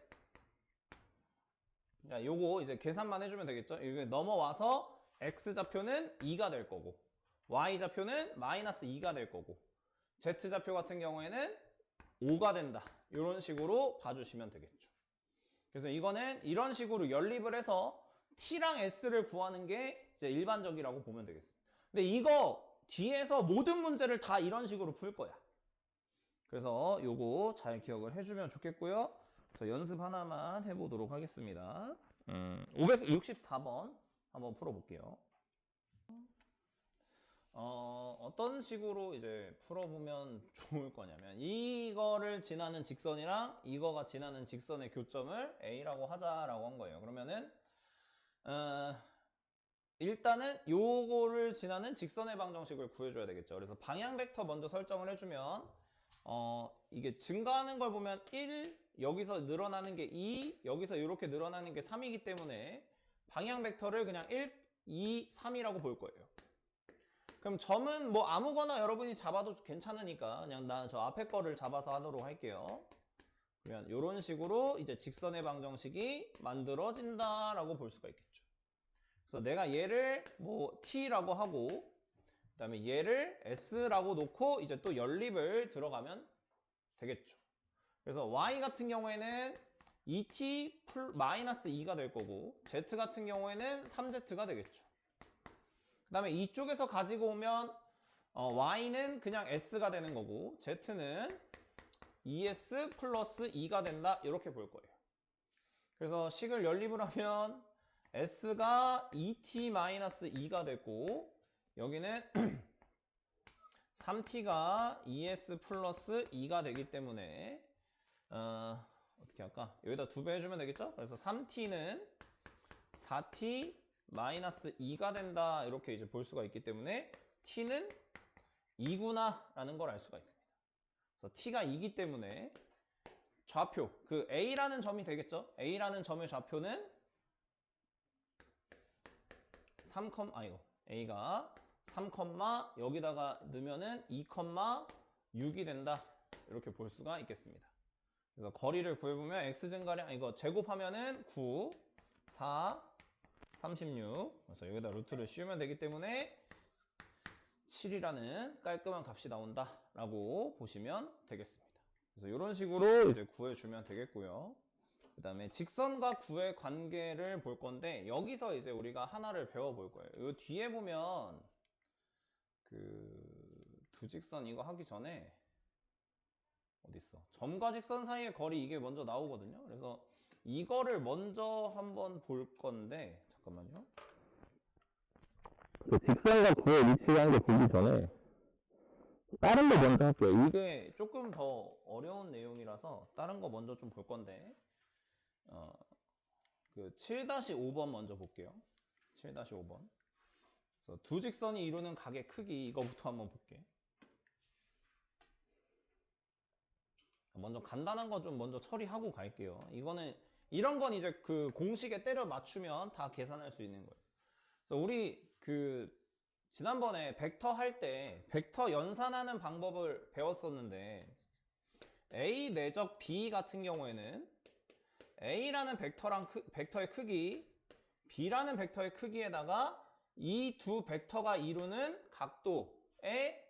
자, 요거 이제 계산만 해주면 되겠죠. 이게 넘어와서 x 좌표는 2가 될 거고 y 좌표는 마이너스 2가 될 거고 z 좌표 같은 경우에는 5가 된다. 이런 식으로 봐주시면 되겠죠. 그래서 이거는 이런 식으로 연립을 해서 t랑 s를 구하는 게 이제 일반적이라고 보면 되겠습니다. 근데 이거 뒤에서 모든 문제를 다 이런 식으로 풀 거야. 그래서 요거 잘 기억을 해주면 좋겠고요. 그래서 연습 하나만 해보도록 하겠습니다. 564번 한번 풀어볼게요. 어떤 식으로 이제 풀어보면 좋을 거냐면 이거를 지나는 직선이랑 이거가 지나는 직선의 교점을 A라고 하자라고 한 거예요. 그러면은 일단은 요거를 지나는 직선의 방정식을 구해줘야 되겠죠. 그래서 방향 벡터 먼저 설정을 해주면 이게 증가하는 걸 보면 1, 여기서 늘어나는 게 2, 여기서 이렇게 늘어나는 게 3이기 때문에 방향 벡터를 그냥 1, 2, 3이라고 볼 거예요. 그럼 점은 뭐 아무거나 여러분이 잡아도 괜찮으니까 그냥 난 저 앞에 거를 잡아서 하도록 할게요. 그러면 이런 식으로 이제 직선의 방정식이 만들어진다라고 볼 수가 있겠죠. 그래서 내가 얘를 뭐 t라고 하고 그다음에 얘를 s라고 놓고 이제 또 연립을 들어가면 되겠죠. 그래서 y 같은 경우에는 2t 마이너스 2가 될 거고 z 같은 경우에는 3z가 되겠죠. 그 다음에 이쪽에서 가지고 오면 y는 그냥 s가 되는 거고 z는 2s 플러스 2가 된다 이렇게 볼 거예요. 그래서 식을 연립을 하면 s가 2t-2가 됐고 여기는 3t가 2s 플러스 2가 되기 때문에 어떻게 할까? 여기다 2배 해주면 되겠죠? 그래서 3t는 4t 마이너스 2가 된다 이렇게 이제 볼 수가 있기 때문에 t는 2구나 라는 걸 알 수가 있습니다. 그래서 t가 2기 때문에 좌표 그 a라는 점이 되겠죠? a라는 점의 좌표는 3, a가 3, 여기다가 넣으면은 2,6이 된다 이렇게 볼 수가 있겠습니다. 그래서 거리를 구해보면 x 증가량 이거 제곱하면은 9, 4, 36 그래서 여기다 루트를 씌우면 되기 때문에 7이라는 깔끔한 값이 나온다 라고 보시면 되겠습니다. 그래서 이런 식으로 이제 구해주면 되겠고요. 그 다음에 직선과 구의 관계를 볼 건데 여기서 이제 우리가 하나를 배워볼 거예요. 이 뒤에 보면 그 두직선 이거 하기 전에 어딨어? 점과 직선 사이의 거리 이게 먼저 나오거든요. 그래서 이거를 먼저 한번 볼 건데 잠깐만요. 직선과 구의 위치라는 게 보기 전에 다른 거 먼저 할게요. 이게 조금 더 어려운 내용이라서 다른 거 먼저 좀 볼 건데 그 7-5번 먼저 볼게요. 7-5번. 그래서 두 직선이 이루는 각의 크기 이거부터 한번 볼게. 먼저 간단한 거 좀 먼저 처리하고 갈게요. 이거는 이런 건 이제 그 공식에 때려 맞추면 다 계산할 수 있는 거예요. 그래서 우리 그 지난번에 벡터 할 때 벡터 연산하는 방법을 배웠었는데 A 내적 B 같은 경우에는 A라는 벡터의 크기, B라는 벡터의 크기에다가 이 두 벡터가 이루는 각도의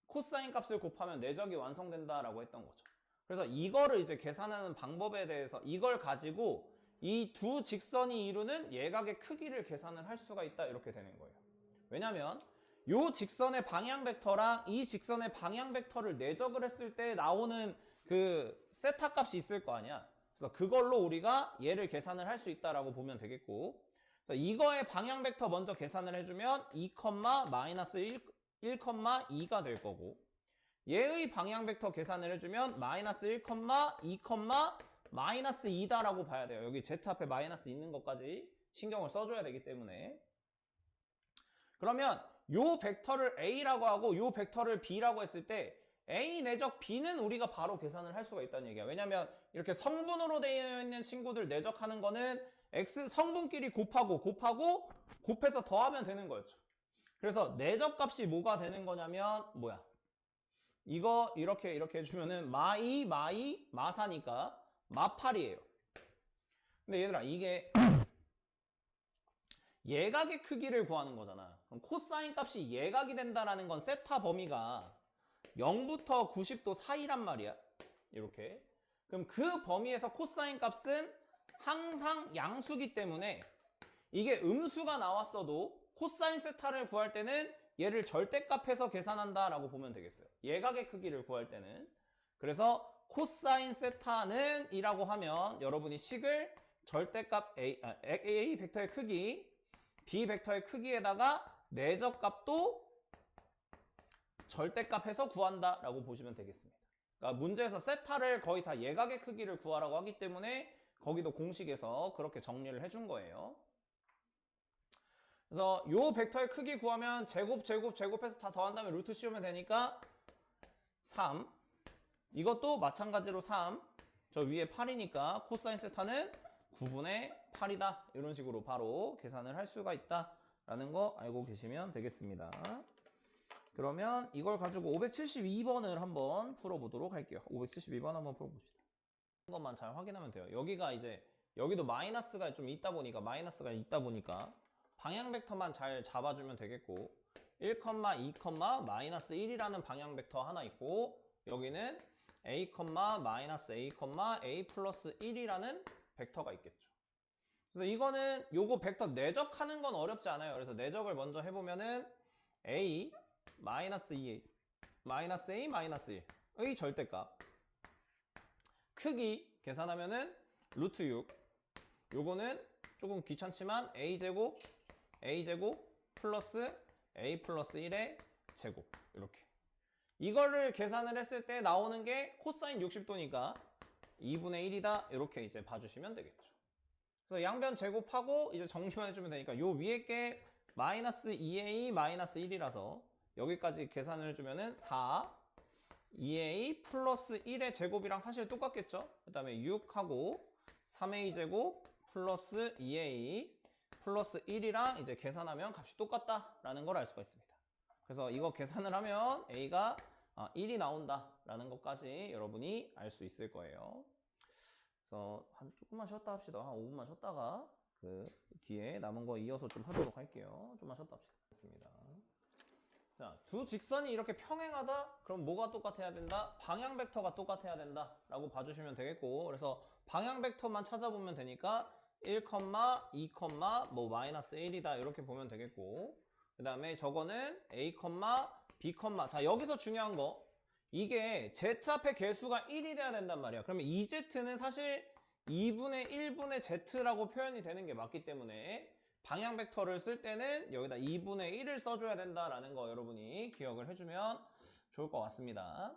코사인 값을 곱하면 내적이 완성된다라고 했던 거죠. 그래서 이거를 이제 계산하는 방법에 대해서 이걸 가지고 이 두 직선이 이루는 예각의 크기를 계산을 할 수가 있다 이렇게 되는 거예요. 왜냐면 요 직선의 방향 벡터랑 이 직선의 방향 벡터를 내적을 했을 때 나오는 그 세타 값이 있을 거 아니야. 그래서 그걸로 우리가 얘를 계산을 할 수 있다라고 보면 되겠고, 그래서 이거의 방향 벡터 먼저 계산을 해주면 2, 마이너스 1,2가 될 거고, 얘의 방향 벡터 계산을 해주면 마이너스 1, 2, 마이너스 2다라고 봐야 돼요. 여기 z 앞에 마이너스 있는 것까지 신경을 써줘야 되기 때문에. 그러면 요 벡터를 A라고 하고 요 벡터를 B라고 했을 때 A 내적 B는 우리가 바로 계산을 할 수가 있다는 얘기야. 왜냐면 이렇게 성분으로 되어 있는 친구들 내적하는 거는 X 성분끼리 곱해서 더하면 되는 거였죠. 그래서 내적 값이 뭐가 되는 거냐면 뭐야? 이거 이렇게 해주면은 마사니까 마8이에요. 근데 얘들아 이게 예각의 크기를 구하는 거잖아. 그럼 코사인 값이 예각이 된다라는 건 세타 범위가 0부터 90도 사이란 말이야. 이렇게. 그럼 그 범위에서 코사인 값은 항상 양수기 때문에 이게 음수가 나왔어도 코사인 세타를 구할 때는 얘를 절대값해서 계산한다라고 보면 되겠어요. 예각의 크기를 구할 때는. 그래서 코사인 세타는 이라고 하면 여러분이 식을 절대값 A 벡터의 크기, B 벡터의 크기에다가 내적 값도 절대값해서 구한다라고 보시면 되겠습니다. 그러니까 문제에서 세타를 거의 다 예각의 크기를 구하라고 하기 때문에 거기도 공식에서 그렇게 정리를 해준 거예요. 그래서 요 벡터의 크기 구하면 제곱해서 다 더한 다음에 루트 씌우면 되니까 3. 이것도 마찬가지로 3. 저 위에 8이니까 코사인 세타는 9분의 8이다. 이런 식으로 바로 계산을 할 수가 있다라는 거 알고 계시면 되겠습니다. 그러면 이걸 가지고 572번을 한번 풀어보도록 할게요. 572번 한번 풀어봅시다. 것만 잘 확인하면 돼요. 여기가 이제 여기도 마이너스가 있다 보니까 방향 벡터만 잘 잡아주면 되겠고 1, 2, 마이너스 1이라는 방향 벡터 하나 있고 여기는 a, 마이너스 a, a 플러스 1이라는 벡터가 있겠죠. 그래서 이거는 요거 벡터 내적하는 건 어렵지 않아요. 그래서 내적을 먼저 해보면은 a, 마이너스 2a, 마이너스 a, 마이너스 1의 절대값 크기 계산하면은 루트 6 요거는 조금 귀찮지만 a제곱 플러스 a 플러스 1의 제곱 이렇게 이거를 계산을 했을 때 나오는 게 코사인 60도니까 2분의 1이다 이렇게 이제 봐주시면 되겠죠. 그래서 양변 제곱하고 이제 정리만 해주면 되니까 요 위에 게 마이너스 2a 마이너스 1이라서 여기까지 계산을 해주면은 4 2a 플러스 1의 제곱이랑 사실 똑같겠죠. 그 다음에 6하고 3a 제곱 플러스 2a 플러스 1이랑 이제 계산하면 값이 똑같다라는 걸 알 수가 있습니다. 그래서 이거 계산을 하면 a가 1이 나온다라는 것까지 여러분이 알 수 있을 거예요. 그래서 조금만 쉬었다 합시다. 한 5분만 쉬었다가 그 뒤에 남은 거 이어서 좀 하도록 할게요. 좀만 쉬었다 합시다. 자, 두 직선이 이렇게 평행하다? 그럼 뭐가 똑같아야 된다? 방향 벡터가 똑같아야 된다 라고 봐주시면 되겠고 그래서 방향 벡터만 찾아보면 되니까 1, 2, 뭐 마이너스 1이다 이렇게 보면 되겠고 그 다음에 저거는 a, b, 자 여기서 중요한 거 이게 z 앞에 개수가 1이 돼야 된단 말이야. 그러면 이 z는 사실 2분의 1분의 z라고 표현이 되는 게 맞기 때문에 방향 벡터를 쓸 때는 여기다 2분의 1을 써줘야 된다라는 거 여러분이 기억을 해주면 좋을 것 같습니다.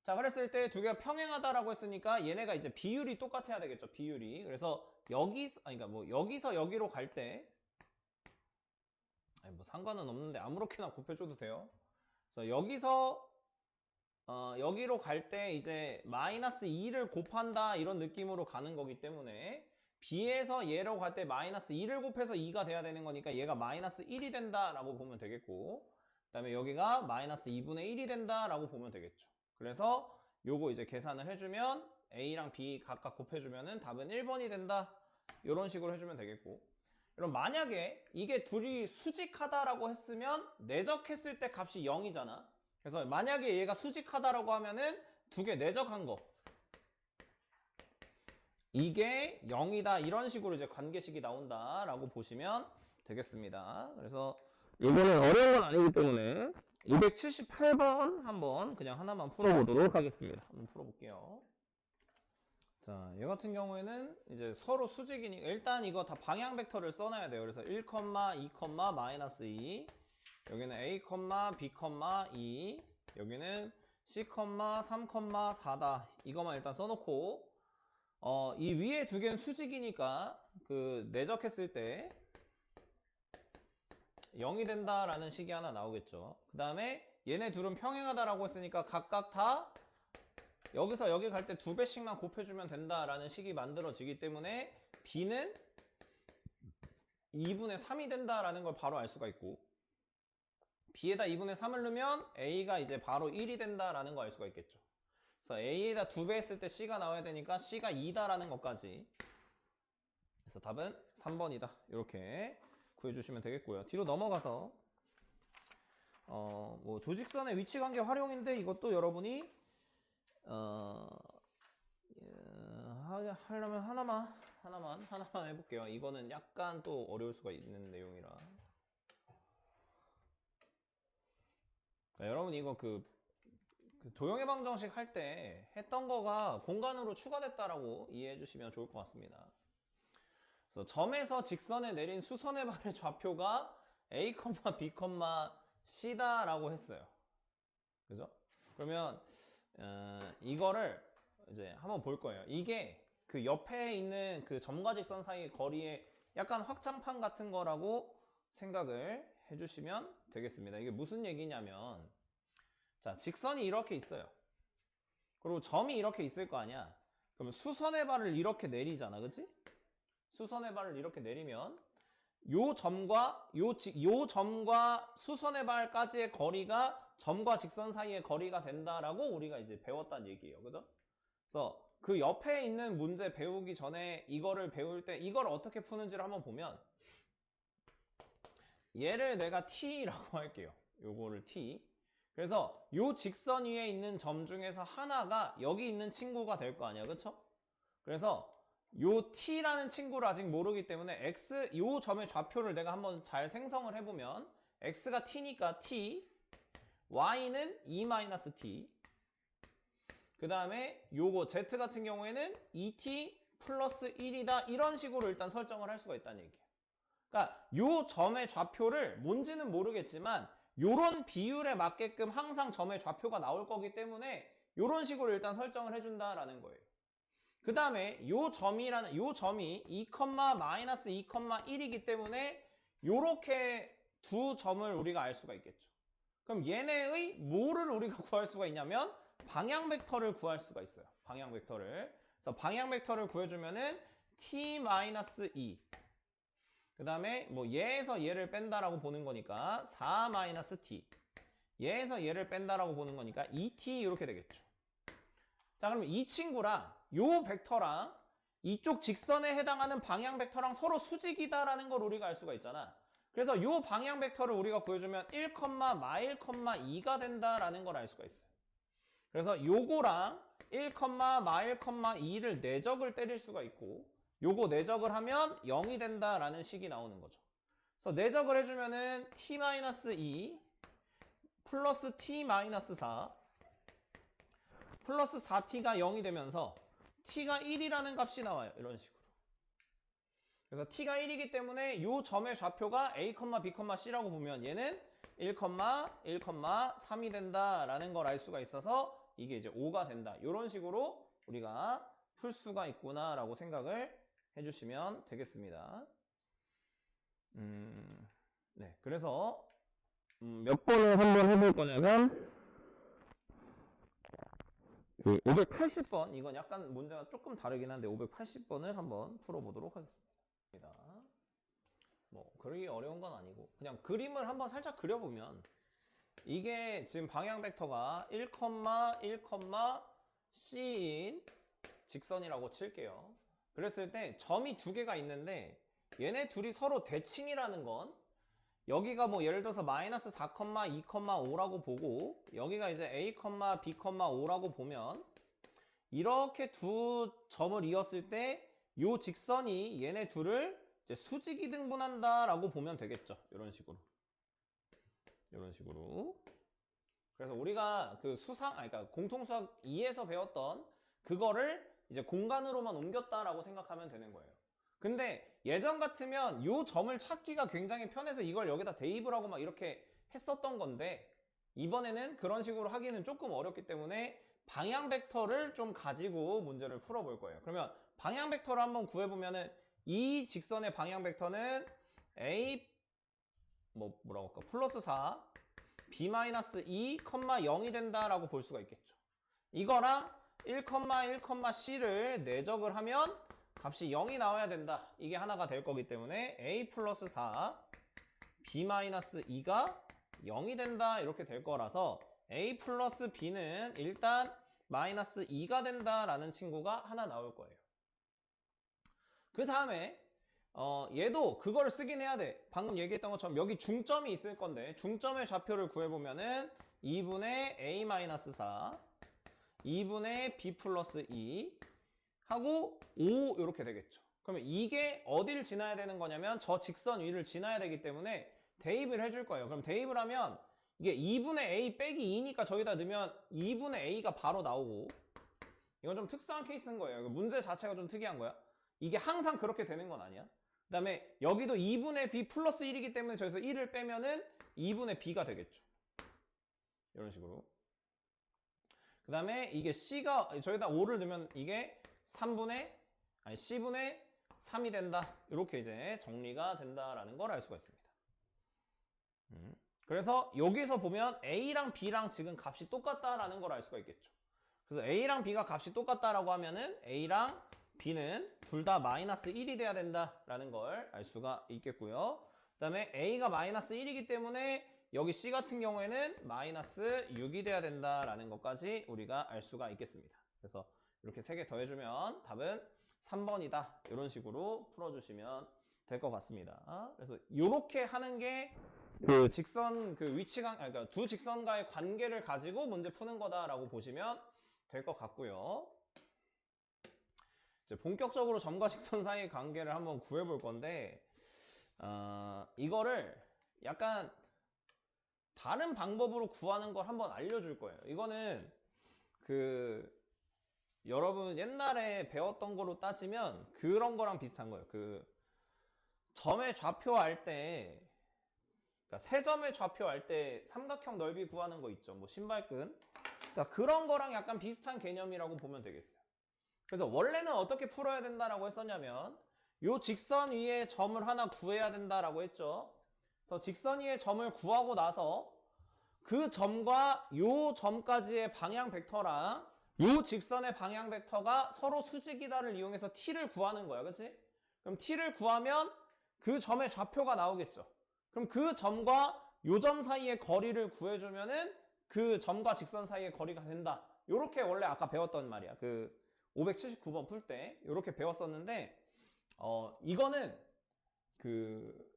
자, 그랬을 때 두 개가 평행하다라고 했으니까 얘네가 이제 비율이 똑같아야 되겠죠. 비율이. 그래서 여기서 여기로 갈 때 뭐 상관은 없는데 아무렇게나 곱해줘도 돼요. 그래서 여기서 여기로 갈 때 이제 마이너스 2를 곱한다 이런 느낌으로 가는 거기 때문에 B에서 얘로 갈 때 마이너스 2를 곱해서 2가 돼야 되는 거니까 얘가 마이너스 1이 된다라고 보면 되겠고 그 다음에 여기가 마이너스 2분의 1이 된다라고 보면 되겠죠. 그래서 요거 이제 계산을 해주면 A랑 B 각각 곱해주면은 답은 1번이 된다. 이런 식으로 해주면 되겠고. 그럼 만약에 이게 둘이 수직하다라고 했으면 내적했을 때 값이 0이잖아. 그래서 만약에 얘가 수직하다라고 하면은 두 개 내적한 거. 이게 0이다. 이런 식으로 이제 관계식이 나온다라고 보시면 되겠습니다. 그래서 이거는 어려운 건 아니기 때문에 278번 한번 그냥 하나만 풀어보도록 하겠습니다. 한번 풀어볼게요. 자, 얘 같은 경우에는 이제 서로 수직이니까 일단 이거 다 방향 벡터를 써놔야 돼요. 그래서 1, 2, 마이너스 2 여기는 A, B, 2 여기는 C, 3, 4다. 이거만 일단 써놓고 이 위에 두 개는 수직이니까 그 내적했을 때 0이 된다라는 식이 하나 나오겠죠. 그 다음에 얘네 둘은 평행하다라고 했으니까 각각 다 여기서 여기 갈 때 2배씩만 곱해주면 된다라는 식이 만들어지기 때문에 B는 2분의 3이 된다라는 걸 바로 알 수가 있고 B에다 2분의 3을 넣으면 A가 이제 바로 1이 된다라는 걸 알 수가 있겠죠. 그래서 A에다 2배 했을 때 C가 나와야 되니까 C가 2다라는 것까지. 그래서 답은 3번이다. 이렇게 구해주시면 되겠고요. 뒤로 넘어가서 뭐 도직선의 위치관계 활용인데 이것도 여러분이 하려면 하나만 해볼게요. 이거는 약간 또 어려울 수가 있는 내용이라. 여러분 이거 그 도형의 방정식 할 때 했던 거가 공간으로 추가됐다라고 이해해 주시면 좋을 것 같습니다. 그래서 점에서 직선에 내린 수선의 발의 좌표가 A, B, C다라고 했어요. 그죠? 그러면 이거를 이제 한번 볼 거예요. 이게 그 옆에 있는 그 점과 직선 사이의 거리의 약간 확장판 같은 거라고 생각을 해주시면 되겠습니다. 이게 무슨 얘기냐면 자, 직선이 이렇게 있어요. 그리고 점이 이렇게 있을 거 아니야. 그러면 수선의 발을 이렇게 내리잖아. 그치? 수선의 발을 이렇게 내리면 요 점과 요 점과 수선의 발까지의 거리가 점과 직선 사이의 거리가 된다라고 우리가 이제 배웠다는 얘기예요. 그죠? 그래서 그 옆에 있는 문제 배우기 전에 이거를 배울 때 이걸 어떻게 푸는지를 한번 보면 얘를 내가 T라고 할게요. 요거를 T. 그래서 요 직선 위에 있는 점 중에서 하나가 여기 있는 친구가 될 거 아니야. 그쵸? 그래서 요 T라는 친구를 아직 모르기 때문에 X, 요 점의 좌표를 내가 한번 잘 생성을 해보면 X가 T니까 T, Y는 E-T. 그 다음에 요거 Z 같은 경우에는 ET 플러스 1이다. 이런 식으로 일단 설정을 할 수가 있다는 얘기예요. 그러니까 요 점의 좌표를 뭔지는 모르겠지만 요런 비율에 맞게끔 항상 점의 좌표가 나올 거기 때문에 요런 식으로 일단 설정을 해준다라는 거예요. 그 다음에 요 점이 2,-2,1이기 때문에 요렇게 두 점을 우리가 알 수가 있겠죠. 그럼 얘네의 뭐를 우리가 구할 수가 있냐면 방향 벡터를 구할 수가 있어요. 방향 벡터를. 그래서 방향 벡터를 구해주면은 t-2 그 다음에 뭐 얘에서 얘를 뺀다라고 보는 거니까 4-t 얘에서 얘를 뺀다라고 보는 거니까 2t 이렇게 되겠죠. 자, 그러면 이 친구랑 요 벡터랑 이쪽 직선에 해당하는 방향 벡터랑 서로 수직이다라는 걸 우리가 알 수가 있잖아. 그래서 요 방향 벡터를 우리가 구해주면 1,-2가 된다라는 걸 알 수가 있어요. 그래서 요거랑 1,-2를 내적을 때릴 수가 있고 요거 내적을 하면 0이 된다라는 식이 나오는 거죠. 그래서 내적을 해주면은 t-2 플러스 t-4 플러스 4t가 0이 되면서 t가 1이라는 값이 나와요. 이런 식으로. 그래서 t가 1이기 때문에 요 점의 좌표가 a, b, c라고 보면 얘는 1,3이 된다라는 걸 알 수가 있어서 이게 이제 5가 된다. 이런 식으로 우리가 풀 수가 있구나라고 생각을 해주시면 되겠습니다. 네, 그래서 몇 번을 한번 해볼 거냐면 580번 이건 약간 문제가 조금 다르긴 한데 580번을 한번 풀어보도록 하겠습니다. 뭐 그리 어려운 건 아니고 그냥 그림을 한번 살짝 그려보면 이게 지금 방향 벡터가 1, C인 직선이라고 칠게요. 그랬을 때 점이 두 개가 있는데 얘네 둘이 서로 대칭이라는 건 여기가 뭐 예를 들어서 마이너스 4,2,5라고 보고 여기가 이제 a, b, 5라고 보면 이렇게 두 점을 이었을 때 요 직선이 얘네 둘을 이제 수직이 등분한다 라고 보면 되겠죠. 이런 식으로. 이런 식으로. 그래서 우리가 그 그러니까 공통수학 2에서 배웠던 그거를 이제 공간으로만 옮겼다라고 생각하면 되는 거예요. 근데 예전 같으면 요 점을 찾기가 굉장히 편해서 이걸 여기다 대입을 하고 막 이렇게 했었던 건데 이번에는 그런 식으로 하기는 조금 어렵기 때문에 방향 벡터를 좀 가지고 문제를 풀어볼 거예요. 그러면 방향 벡터를 한번 구해보면은 이 직선의 방향 벡터는 a 뭐라고 할까? 플러스 4 b-2, 0이 된다라고 볼 수가 있겠죠. 이거랑 1,1,c를 내적을 하면 값이 0이 나와야 된다. 이게 하나가 될 거기 때문에 a 플러스 4 b-2가 0이 된다. 이렇게 될 거라서 a 플러스 b는 일단 마이너스 2가 된다라는 친구가 하나 나올 거예요. 그 다음에 얘도 그걸 쓰긴 해야 돼. 방금 얘기했던 것처럼 여기 중점이 있을 건데 중점의 좌표를 구해보면은 2분의 a-4 2분의 b 플러스 2 하고 5 이렇게 되겠죠. 그러면 이게 어디를 지나야 되는 거냐면 저 직선 위를 지나야 되기 때문에 대입을 해줄 거예요. 그럼 대입을 하면 이게 2분의 a 빼기 2니까 저기다 넣으면 2분의 a가 바로 나오고 이건 좀 특수한 케이스인 거예요. 문제 자체가 좀 특이한 거야. 이게 항상 그렇게 되는 건 아니야. 그 다음에 여기도 2분의 b 플러스 1이기 때문에 저기서 1을 빼면은 2분의 b가 되겠죠. 이런 식으로. 그 다음에 이게 c가 저기다 5를 넣으면 이게 c분의 3이 된다. 이렇게 이제 정리가 된다라는 걸 알 수가 있습니다. 그래서 여기서 보면 a랑 b랑 지금 값이 똑같다라는 걸 알 수가 있겠죠. 그래서 a랑 b가 값이 똑같다라고 하면은 a랑 b는 둘 다 마이너스 1이 돼야 된다라는 걸 알 수가 있겠고요. 그 다음에 a가 마이너스 1이기 때문에 여기 c 같은 경우에는 마이너스 6이 돼야 된다라는 것까지 우리가 알 수가 있겠습니다. 그래서 이렇게 3개 더해주면 답은 3번이다. 이런 식으로 풀어주시면 될 것 같습니다. 그래서 이렇게 하는 게 그 직선 그 위치가 그러니까 두 직선과의 관계를 가지고 문제 푸는 거다라고 보시면 될 것 같고요. 이제 본격적으로 점과 직선 사이의 관계를 한번 구해볼 건데 이거를 약간 다른 방법으로 구하는 걸 한번 알려줄 거예요. 이거는 그 여러분 옛날에 배웠던 거로 따지면 그런 거랑 비슷한 거예요. 그 점의 좌표 알 때 그러니까 세 점의 좌표 알 때 삼각형 넓이 구하는 거 있죠. 뭐 신발끈. 그러니까 그런 거랑 약간 비슷한 개념이라고 보면 되겠어요. 그래서 원래는 어떻게 풀어야 된다라고 했었냐면 요 직선 위에 점을 하나 구해야 된다라고 했죠. 그래서 직선 위에 점을 구하고 나서 그 점과 요 점까지의 방향 벡터랑 요 직선의 방향 벡터가 서로 수직이다를 이용해서 t를 구하는 거야. 그치? 그럼 t를 구하면 그 점의 좌표가 나오겠죠. 그럼 그 점과 요 점 사이의 거리를 구해주면은 그 점과 직선 사이의 거리가 된다. 요렇게 원래 아까 배웠던 말이야. 그 579번 풀 때 요렇게 배웠었는데 이거는 그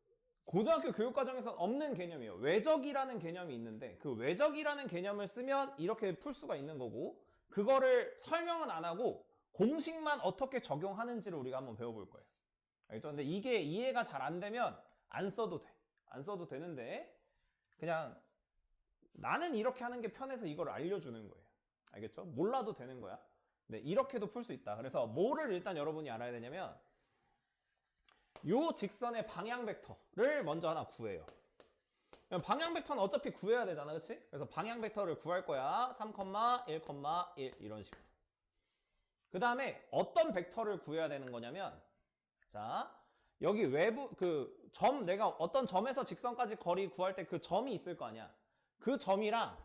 고등학교 교육과정에서 없는 개념이에요. 외적이라는 개념이 있는데 그 외적이라는 개념을 쓰면 이렇게 풀 수가 있는 거고 그거를 설명은 안 하고 공식만 어떻게 적용하는지를 우리가 한번 배워볼 거예요. 알겠죠? 근데 이게 이해가 잘 안 되면 안 써도 돼. 안 써도 되는데 그냥 나는 이렇게 하는 게 편해서 이걸 알려주는 거예요. 알겠죠? 몰라도 되는 거야. 네, 이렇게도 풀 수 있다. 그래서 뭐를 일단 여러분이 알아야 되냐면 요 직선의 방향 벡터를 먼저 하나 구해요. 방향 벡터는 어차피 구해야 되잖아. 그치? 그래서 방향 벡터를 구할 거야. 3, 1, 이런 식으로. 그 다음에 어떤 벡터를 구해야 되는 거냐면 자 여기 외부 그 점 내가 어떤 점에서 직선까지 거리 구할 때 그 점이 있을 거 아니야. 그 점이랑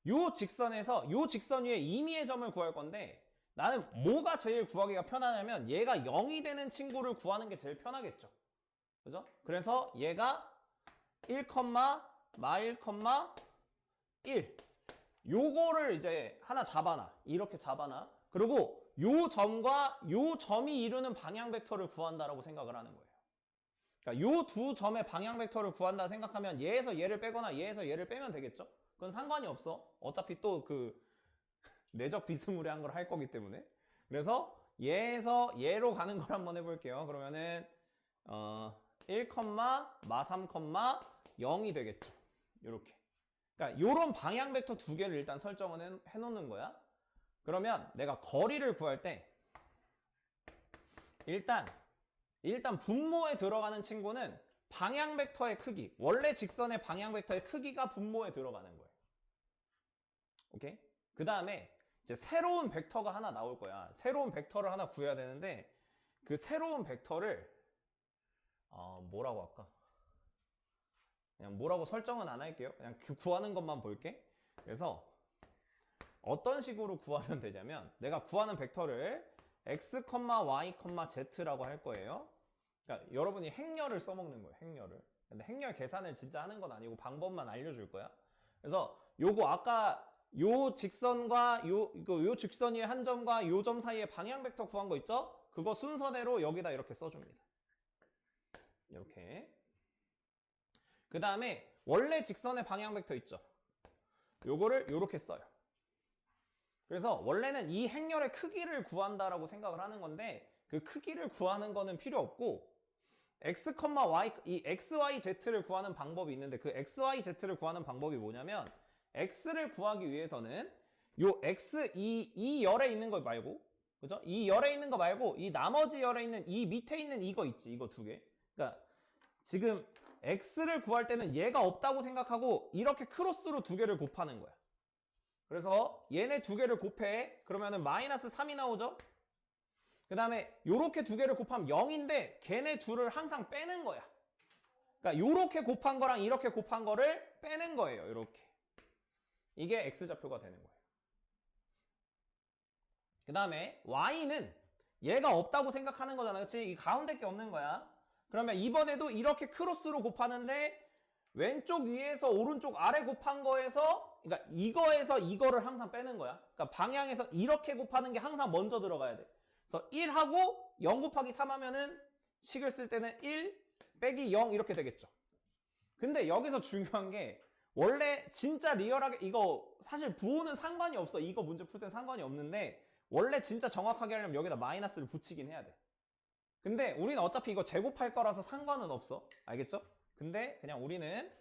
요 직선에서 요 직선 위에 임의의 점을 구할 건데 나는 뭐가 제일 구하기가 편하냐면 얘가 0이 되는 친구를 구하는 게 제일 편하겠죠. 그죠? 그래서 얘가 1, -1, 요거를 이제 하나 잡아놔. 이렇게 잡아놔. 그리고 요 점과 요 점이 이루는 방향 벡터를 구한다라고 생각을 하는 거예요. 그러니까 요 두 점의 방향 벡터를 구한다 생각하면 얘에서 얘를 빼거나 얘에서 얘를 빼면 되겠죠? 그건 상관이 없어. 어차피 또 그 내적 비스무리한 걸 할 거기 때문에. 그래서 얘에서 얘로 가는 걸 한번 해볼게요. 그러면은 1, 마 3, 0이 되겠죠. 요렇게. 그러니까 요런 방향 벡터 두 개를 일단 설정을 해놓는 거야. 그러면 내가 거리를 구할 때 일단 분모에 들어가는 친구는 방향 벡터의 크기, 원래 직선의 방향 벡터의 크기가 분모에 들어가는 거예요. 오케이? 그 다음에 이제 새로운 벡터가 하나 나올 거야. 새로운 벡터를 하나 구해야 되는데 그 새로운 벡터를 뭐라고 할까? 그냥 뭐라고 설정은 안 할게요. 그냥 구하는 것만 볼게. 그래서 어떤 식으로 구하면 되냐면 내가 구하는 벡터를 x, y, z라고 할 거예요. 그러니까 여러분이 행렬을 써먹는 거예요. 행렬을. 근데 행렬 계산을 진짜 하는 건 아니고 방법만 알려줄 거야. 그래서 요거 아까 요 직선과 요 직선 위의 한 점과 요 점 사이의 방향 벡터 구한 거 있죠? 그거 순서대로 여기다 이렇게 써줍니다. 이렇게. 그 다음에 원래 직선의 방향 벡터 있죠? 요거를 요렇게 써요. 그래서 원래는 이 행렬의 크기를 구한다라고 생각을 하는 건데 그 크기를 구하는 거는 필요 없고 x, y, 이 x, y, z를 구하는 방법이 있는데 그 x, y, z를 구하는 방법이 뭐냐면 x를 구하기 위해서는 요 x 이 열에 있는 거 말고, 그죠? 이 열에 있는 거 말고 이 나머지 열에 있는 이 밑에 있는 이거 있지, 이거 두 개. 그러니까 지금 x를 구할 때는 얘가 없다고 생각하고 이렇게 크로스로 두 개를 곱하는 거야. 그래서 얘네 두 개를 곱해. 그러면은 마이너스 3이 나오죠? 그 다음에 요렇게 두 개를 곱하면 0인데 걔네 둘을 항상 빼는 거야. 그러니까 요렇게 곱한 거랑 이렇게 곱한 거를 빼는 거예요. 요렇게. 이게 x좌표가 되는 거예요. 그 다음에 y는 얘가 없다고 생각하는 거잖아. 그치? 이 가운데 게 없는 거야. 그러면 이번에도 이렇게 크로스로 곱하는데 왼쪽 위에서 오른쪽 아래 곱한 거에서, 그러니까 이거에서 이거를 항상 빼는 거야. 그러니까 방향에서 이렇게 곱하는 게 항상 먼저 들어가야 돼. 그래서 1하고 0 곱하기 3 하면은 식을 쓸 때는 1 빼기 0 이렇게 되겠죠. 근데 여기서 중요한 게 원래 진짜 리얼하게 이거 사실 부호는 상관이 없어. 이거 문제 풀 때는 상관이 없는데 원래 진짜 정확하게 하려면 여기다 마이너스를 붙이긴 해야 돼. 근데 우리는 어차피 이거 제곱할 거라서 상관은 없어. 알겠죠? 근데 그냥 우리는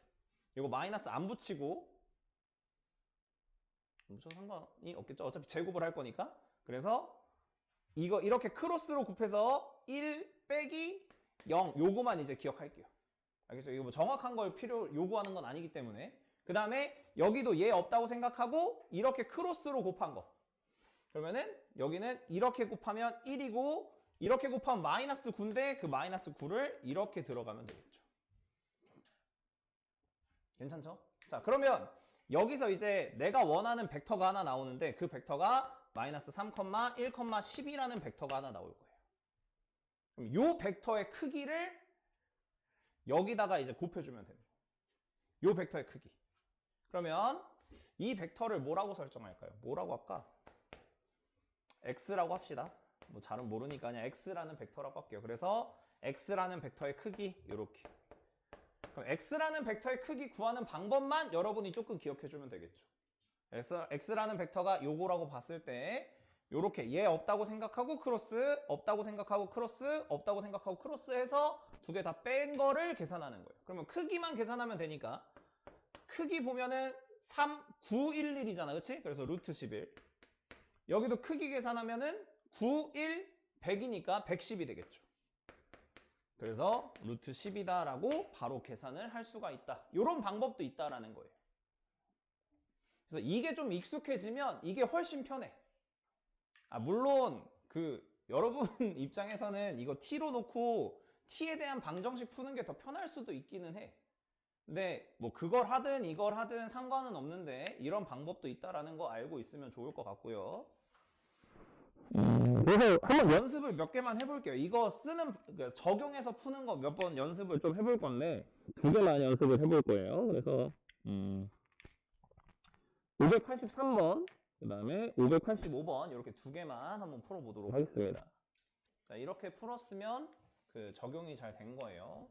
이거 마이너스 안 붙이고 상관이 없겠죠? 어차피 제곱을 할 거니까. 그래서 이거 이렇게 크로스로 곱해서 1 빼기 0 요거만 이제 기억할게요. 알겠죠? 이거 뭐 정확한 걸 요구하는 건 아니기 때문에. 그 다음에 여기도 얘 없다고 생각하고 이렇게 크로스로 곱한 거. 그러면은 여기는 이렇게 곱하면 1이고 이렇게 곱하면 마이너스 9인데 그 마이너스 9를 이렇게 들어가면 되겠죠. 괜찮죠? 자, 그러면 여기서 이제 내가 원하는 벡터가 하나 나오는데 그 벡터가 마이너스 3, 1, 10이라는 벡터가 하나 나올 거예요. 그럼 요 벡터의 크기를 여기다가 이제 곱해주면 됩니다. 요 벡터의 크기. 그러면 이 벡터를 뭐라고 설정할까요? 뭐라고 할까? x라고 합시다. 뭐 잘은 모르니까 그냥 x라는 벡터라고 할게요. 그래서 x라는 벡터의 크기 요렇게. 그럼 x라는 벡터의 크기 구하는 방법만 여러분이 조금 기억해주면 되겠죠. x라는 벡터가 요거라고 봤을 때 요렇게 얘 없다고 생각하고 크로스, 없다고 생각하고 크로스, 없다고 생각하고 크로스 해서 두 개 다 뺀 거를 계산하는 거예요. 그러면 크기만 계산하면 되니까 크기 보면은 3, 9, 1, 1이잖아. 그치? 그래서 루트 11. 여기도 크기 계산하면은 9, 1, 100이니까 110이 되겠죠. 그래서 루트 10이다 라고 바로 계산을 할 수가 있다. 이런 방법도 있다라는 거예요. 그래서 이게 좀 익숙해지면 이게 훨씬 편해. 물론 여러분 입장에서는 이거 t로 놓고 t에 대한 방정식 푸는 게 더 편할 수도 있기는 해. 근데 뭐 그걸 하든 이걸 하든 상관은 없는데 이런 방법도 있다라는 거 알고 있으면 좋을 것 같고요. 그래서 한번 연습을 몇 개만 해볼게요. 이거 적용해서 푸는 거 몇 번 연습을 좀 해볼 건데 두 개만 연습을 해볼 거예요. 그래서 583번 그 다음에 580 5번 이렇게 두 개만 한번 풀어보도록 하겠습니다. 하겠습니다. 자, 이렇게 풀었으면 그 적용이 잘 된 거예요.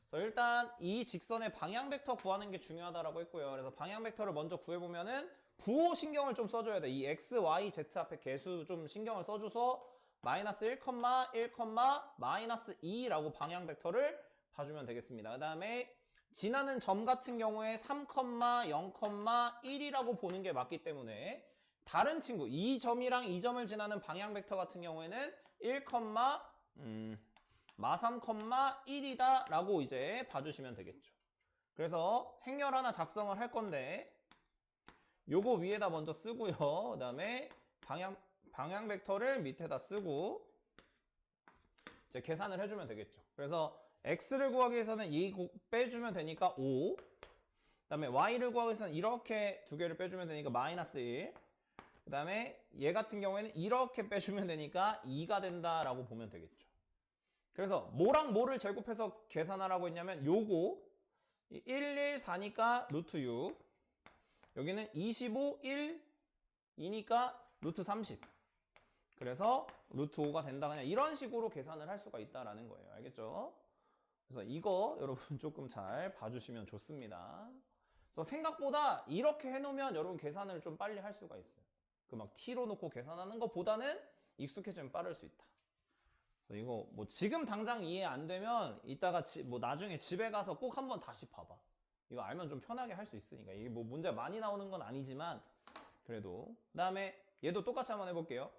그래서 일단 이 직선의 방향 벡터 구하는 게 중요하다라고 했고요. 그래서 방향 벡터를 먼저 구해보면은 부호 신경을 좀 써줘야 돼. 이 x, y, z 앞에 개수 좀 신경을 써줘서 마이너스 1, 1, 마이너스 2라고 방향 벡터를 봐주면 되겠습니다. 그 다음에 지나는 점 같은 경우에 3, 0, 1이라고 보는 게 맞기 때문에 다른 친구, 이 점이랑 이 점을 지나는 방향 벡터 같은 경우에는 1, 마 3, 1이다 라고 이제 봐주시면 되겠죠. 그래서 행렬 하나 작성을 할 건데 요거 위에다 먼저 쓰고요. 그 다음에 방향 벡터를 밑에다 쓰고 이제 계산을 해주면 되겠죠. 그래서 x를 구하기 위해서는 이 빼주면 되니까 5. 그 다음에 y를 구하기 위해서는 이렇게 두 개를 빼주면 되니까 마이너스 1. 그 다음에 얘 같은 경우에는 이렇게 빼주면 되니까 2가 된다라고 보면 되겠죠. 그래서 뭐랑 뭐를 제곱해서 계산하라고 했냐면 요거 114니까 루트 6. 여기는 25, 1, 2니까 루트 30. 그래서 루트 5가 된다. 그냥 이런 식으로 계산을 할 수가 있다라는 거예요. 알겠죠? 그래서 이거 여러분 조금 잘 봐주시면 좋습니다. 그래서 생각보다 이렇게 해놓으면 여러분 계산을 좀 빨리 할 수가 있어요. 그 막 t로 놓고 계산하는 것보다는 익숙해지면 빠를 수 있다. 그래서 이거 뭐 지금 당장 이해 안 되면 이따가 뭐 나중에 집에 가서 꼭 한번 다시 봐봐. 이거 알면 좀 편하게 할 수 있으니까. 이게 뭐 문제 많이 나오는 건 아니지만 그래도. 그 다음에 얘도 똑같이 한번 해볼게요.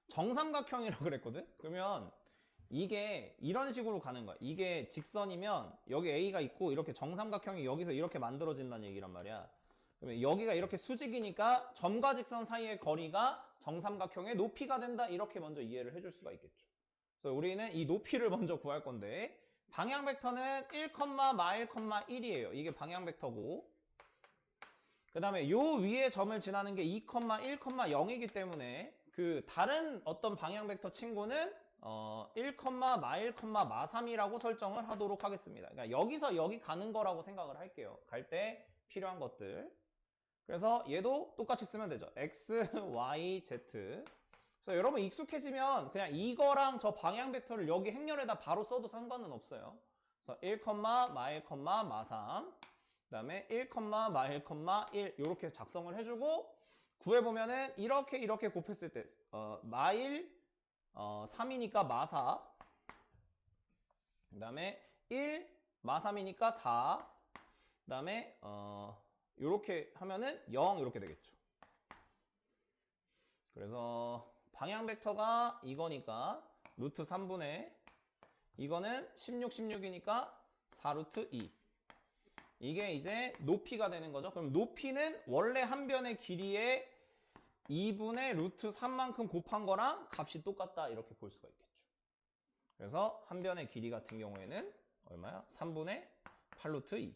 정삼각형이라고 그랬거든? 그러면 이게 이런 식으로 가는 거야. 이게 직선이면 여기 A가 있고 이렇게 정삼각형이 여기서 이렇게 만들어진다는 얘기란 말이야. 그러면 여기가 이렇게 수직이니까 점과 직선 사이의 거리가 정삼각형의 높이가 된다. 이렇게 먼저 이해를 해줄 수가 있겠죠. 그래서 우리는 이 높이를 먼저 구할 건데 방향 벡터는 1, 마 1, 1이에요. 이게 방향 벡터고 그 다음에 요 위에 점을 지나는 게 2, 1, 0이기 때문에 그 다른 어떤 방향 벡터 친구는 1, 마 1, 마 3이라고 설정을 하도록 하겠습니다. 그러니까 여기서 여기 가는 거라고 생각을 할게요. 갈 때 필요한 것들. 그래서 얘도 똑같이 쓰면 되죠. x, y, z. 그래서 여러분 익숙해지면 그냥 이거랑 저 방향 벡터를 여기 행렬에다 바로 써도 상관은 없어요. 그래서 1, 마 1, 마 3. 그 다음에 1, 마 1, 1 이렇게 작성을 해주고 구해보면은 이렇게 곱했을 때 마 1, 3이니까 마 4. 그 다음에 1, 마 3이니까 4. 그 다음에 이렇게 하면은 0 이렇게 되겠죠. 그래서 방향 벡터가 이거니까 루트 3분의 이거는 16, 16이니까 4루트 2. 이게 이제 높이가 되는 거죠. 그럼 높이는 원래 한 변의 길이에 2분의 루트 3만큼 곱한 거랑 값이 똑같다 이렇게 볼 수가 있겠죠. 그래서 한 변의 길이 같은 경우에는 얼마야? 3분의 8루트 2.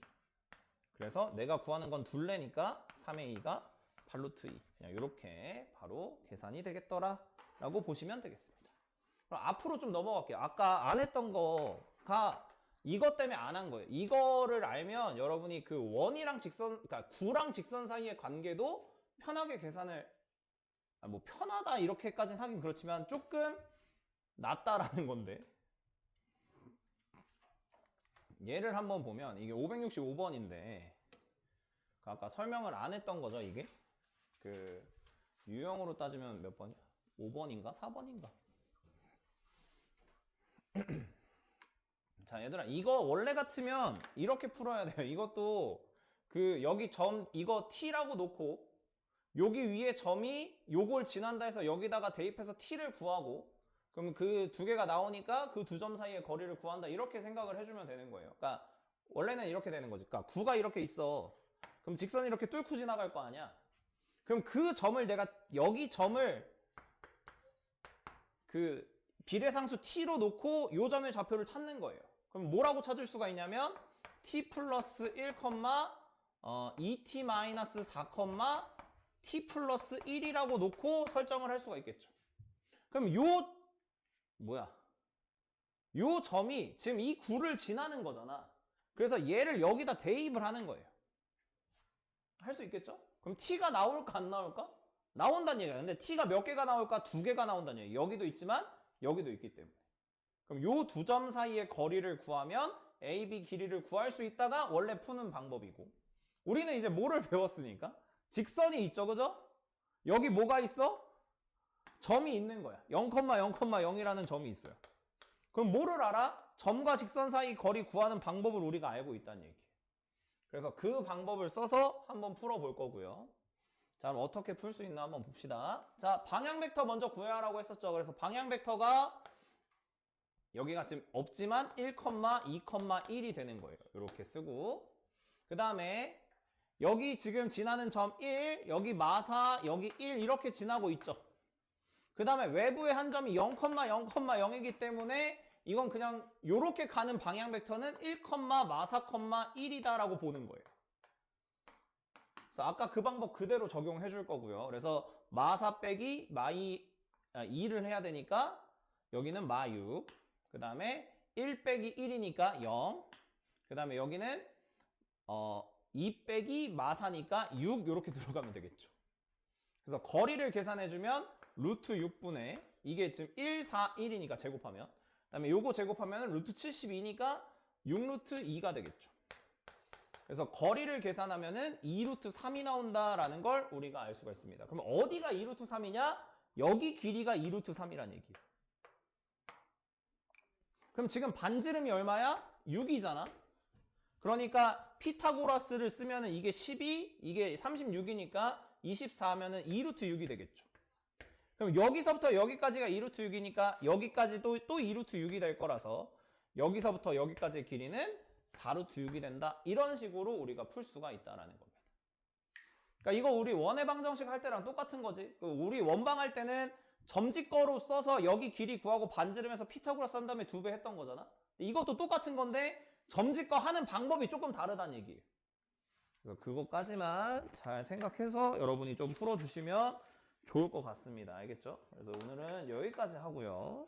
그래서 내가 구하는 건 둘레니까 3의 2가 8루트 2. 그냥 이렇게 바로 계산이 되겠더라 라고 보시면 되겠습니다. 그럼 앞으로 좀 넘어갈게요. 아까 안 했던 거가 이것 때문에 안 한 거예요. 이거를 알면 여러분이 그 원이랑 직선, 그러니까 구랑 직선 사이의 관계도 편하게 계산을, 뭐 편하다 이렇게까지는 하긴 그렇지만 조금 낫다라는 건데. 얘를 한번 보면 이게 565번인데 아까 설명을 안 했던 거죠. 이게 그 유형으로 따지면 몇 번이야? 5번인가? 4번인가? 자 얘들아 이거 원래 같으면 이렇게 풀어야 돼요. 이것도 그 여기 점 이거 t라고 놓고 여기 위에 점이 요걸 지난다 해서 여기다가 대입해서 t를 구하고 그럼 그 두 개가 나오니까 그 두 점 사이의 거리를 구한다 이렇게 생각을 해주면 되는 거예요. 그러니까 원래는 이렇게 되는 거지. 그러니까 구가 이렇게 있어. 그럼 직선이 이렇게 뚫고 지나갈 거 아니야. 그럼 그 점을 내가 여기 점을 그 비례상수 t로 놓고 요 점의 좌표를 찾는 거예요. 그럼 뭐라고 찾을 수가 있냐면 t 플러스 1, 2t 마이너스 4, t 플러스 1이라고 놓고 설정을 할 수가 있겠죠. 그럼 요 점이 지금 이 구를 지나는 거잖아. 그래서 얘를 여기다 대입을 하는 거예요. 할 수 있겠죠? 그럼 t가 나올까 안 나올까? 나온다는 얘기야. 근데 t가 몇 개가 나올까? 2개가 나온다는 얘기야. 여기도 있지만 여기도 있기 때문에. 그럼 요 두 점 사이의 거리를 구하면 AB 길이를 구할 수 있다가 원래 푸는 방법이고, 우리는 이제 뭐를 배웠으니까? 직선이 있죠, 그죠? 여기 뭐가 있어? 점이 있는 거야. 0,0,0이라는 점이 있어요. 그럼 뭐를 알아? 점과 직선 사이 거리 구하는 방법을 우리가 알고 있다는 얘기예요. 그래서 그 방법을 써서 한번 풀어볼 거고요. 자, 그럼 어떻게 풀 수 있나 한번 봅시다. 자, 방향 벡터 먼저 구해라고 했었죠. 그래서 방향 벡터가 여기가 지금 없지만 1,2,1이 되는 거예요. 이렇게 쓰고, 그 다음에 여기 지금 지나는 점 1, 여기 마사, 여기 1 이렇게 지나고 있죠. 그 다음에 외부의 한 점이 0,0,0이기 때문에 이건 그냥 이렇게 가는 방향 벡터는 1, 마사, 1이다라고 보는 거예요. 그래서 아까 그 방법 그대로 적용해 줄 거고요. 그래서 마사 빼기 2를 해야 되니까 여기는 마6, 그 다음에 1 빼기 1이니까 0, 그 다음에 여기는 2 빼기 마사니까 6 이렇게 들어가면 되겠죠. 그래서 거리를 계산해주면 루트 6분의 이게 지금 1, 4, 1이니까 제곱하면, 그 다음에 요거 제곱하면 루트 72니까 6루트 2가 되겠죠. 그래서 거리를 계산하면은 2루트 3이 나온다라는 걸 우리가 알 수가 있습니다. 그럼 어디가 2루트 3이냐? 여기 길이가 2루트 3이라는 얘기예요. 그럼 지금 반지름이 얼마야? 6이잖아. 그러니까 피타고라스를 쓰면은 이게 12, 이게 36이니까 24하면은 2루트 6이 되겠죠. 그럼 여기서부터 여기까지가 2루트 6이니까 여기까지도 또 2루트 6이 될 거라서 여기서부터 여기까지의 길이는 4루트 6이 된다. 이런 식으로 우리가 풀 수가 있다라는 겁니다. 그러니까 이거 우리 원의 방정식 할 때랑 똑같은 거지. 우리 원방 할 때는 점직거로 써서 여기 길이 구하고 반지름해서 피타고라스 한 다음에 2배 했던 거잖아. 이것도 똑같은 건데 점직거 하는 방법이 조금 다르다는 얘기예요. 그래서 그것까지만 잘 생각해서 여러분이 좀 풀어주시면 좋을 것 같습니다. 알겠죠? 그래서 오늘은 여기까지 하고요.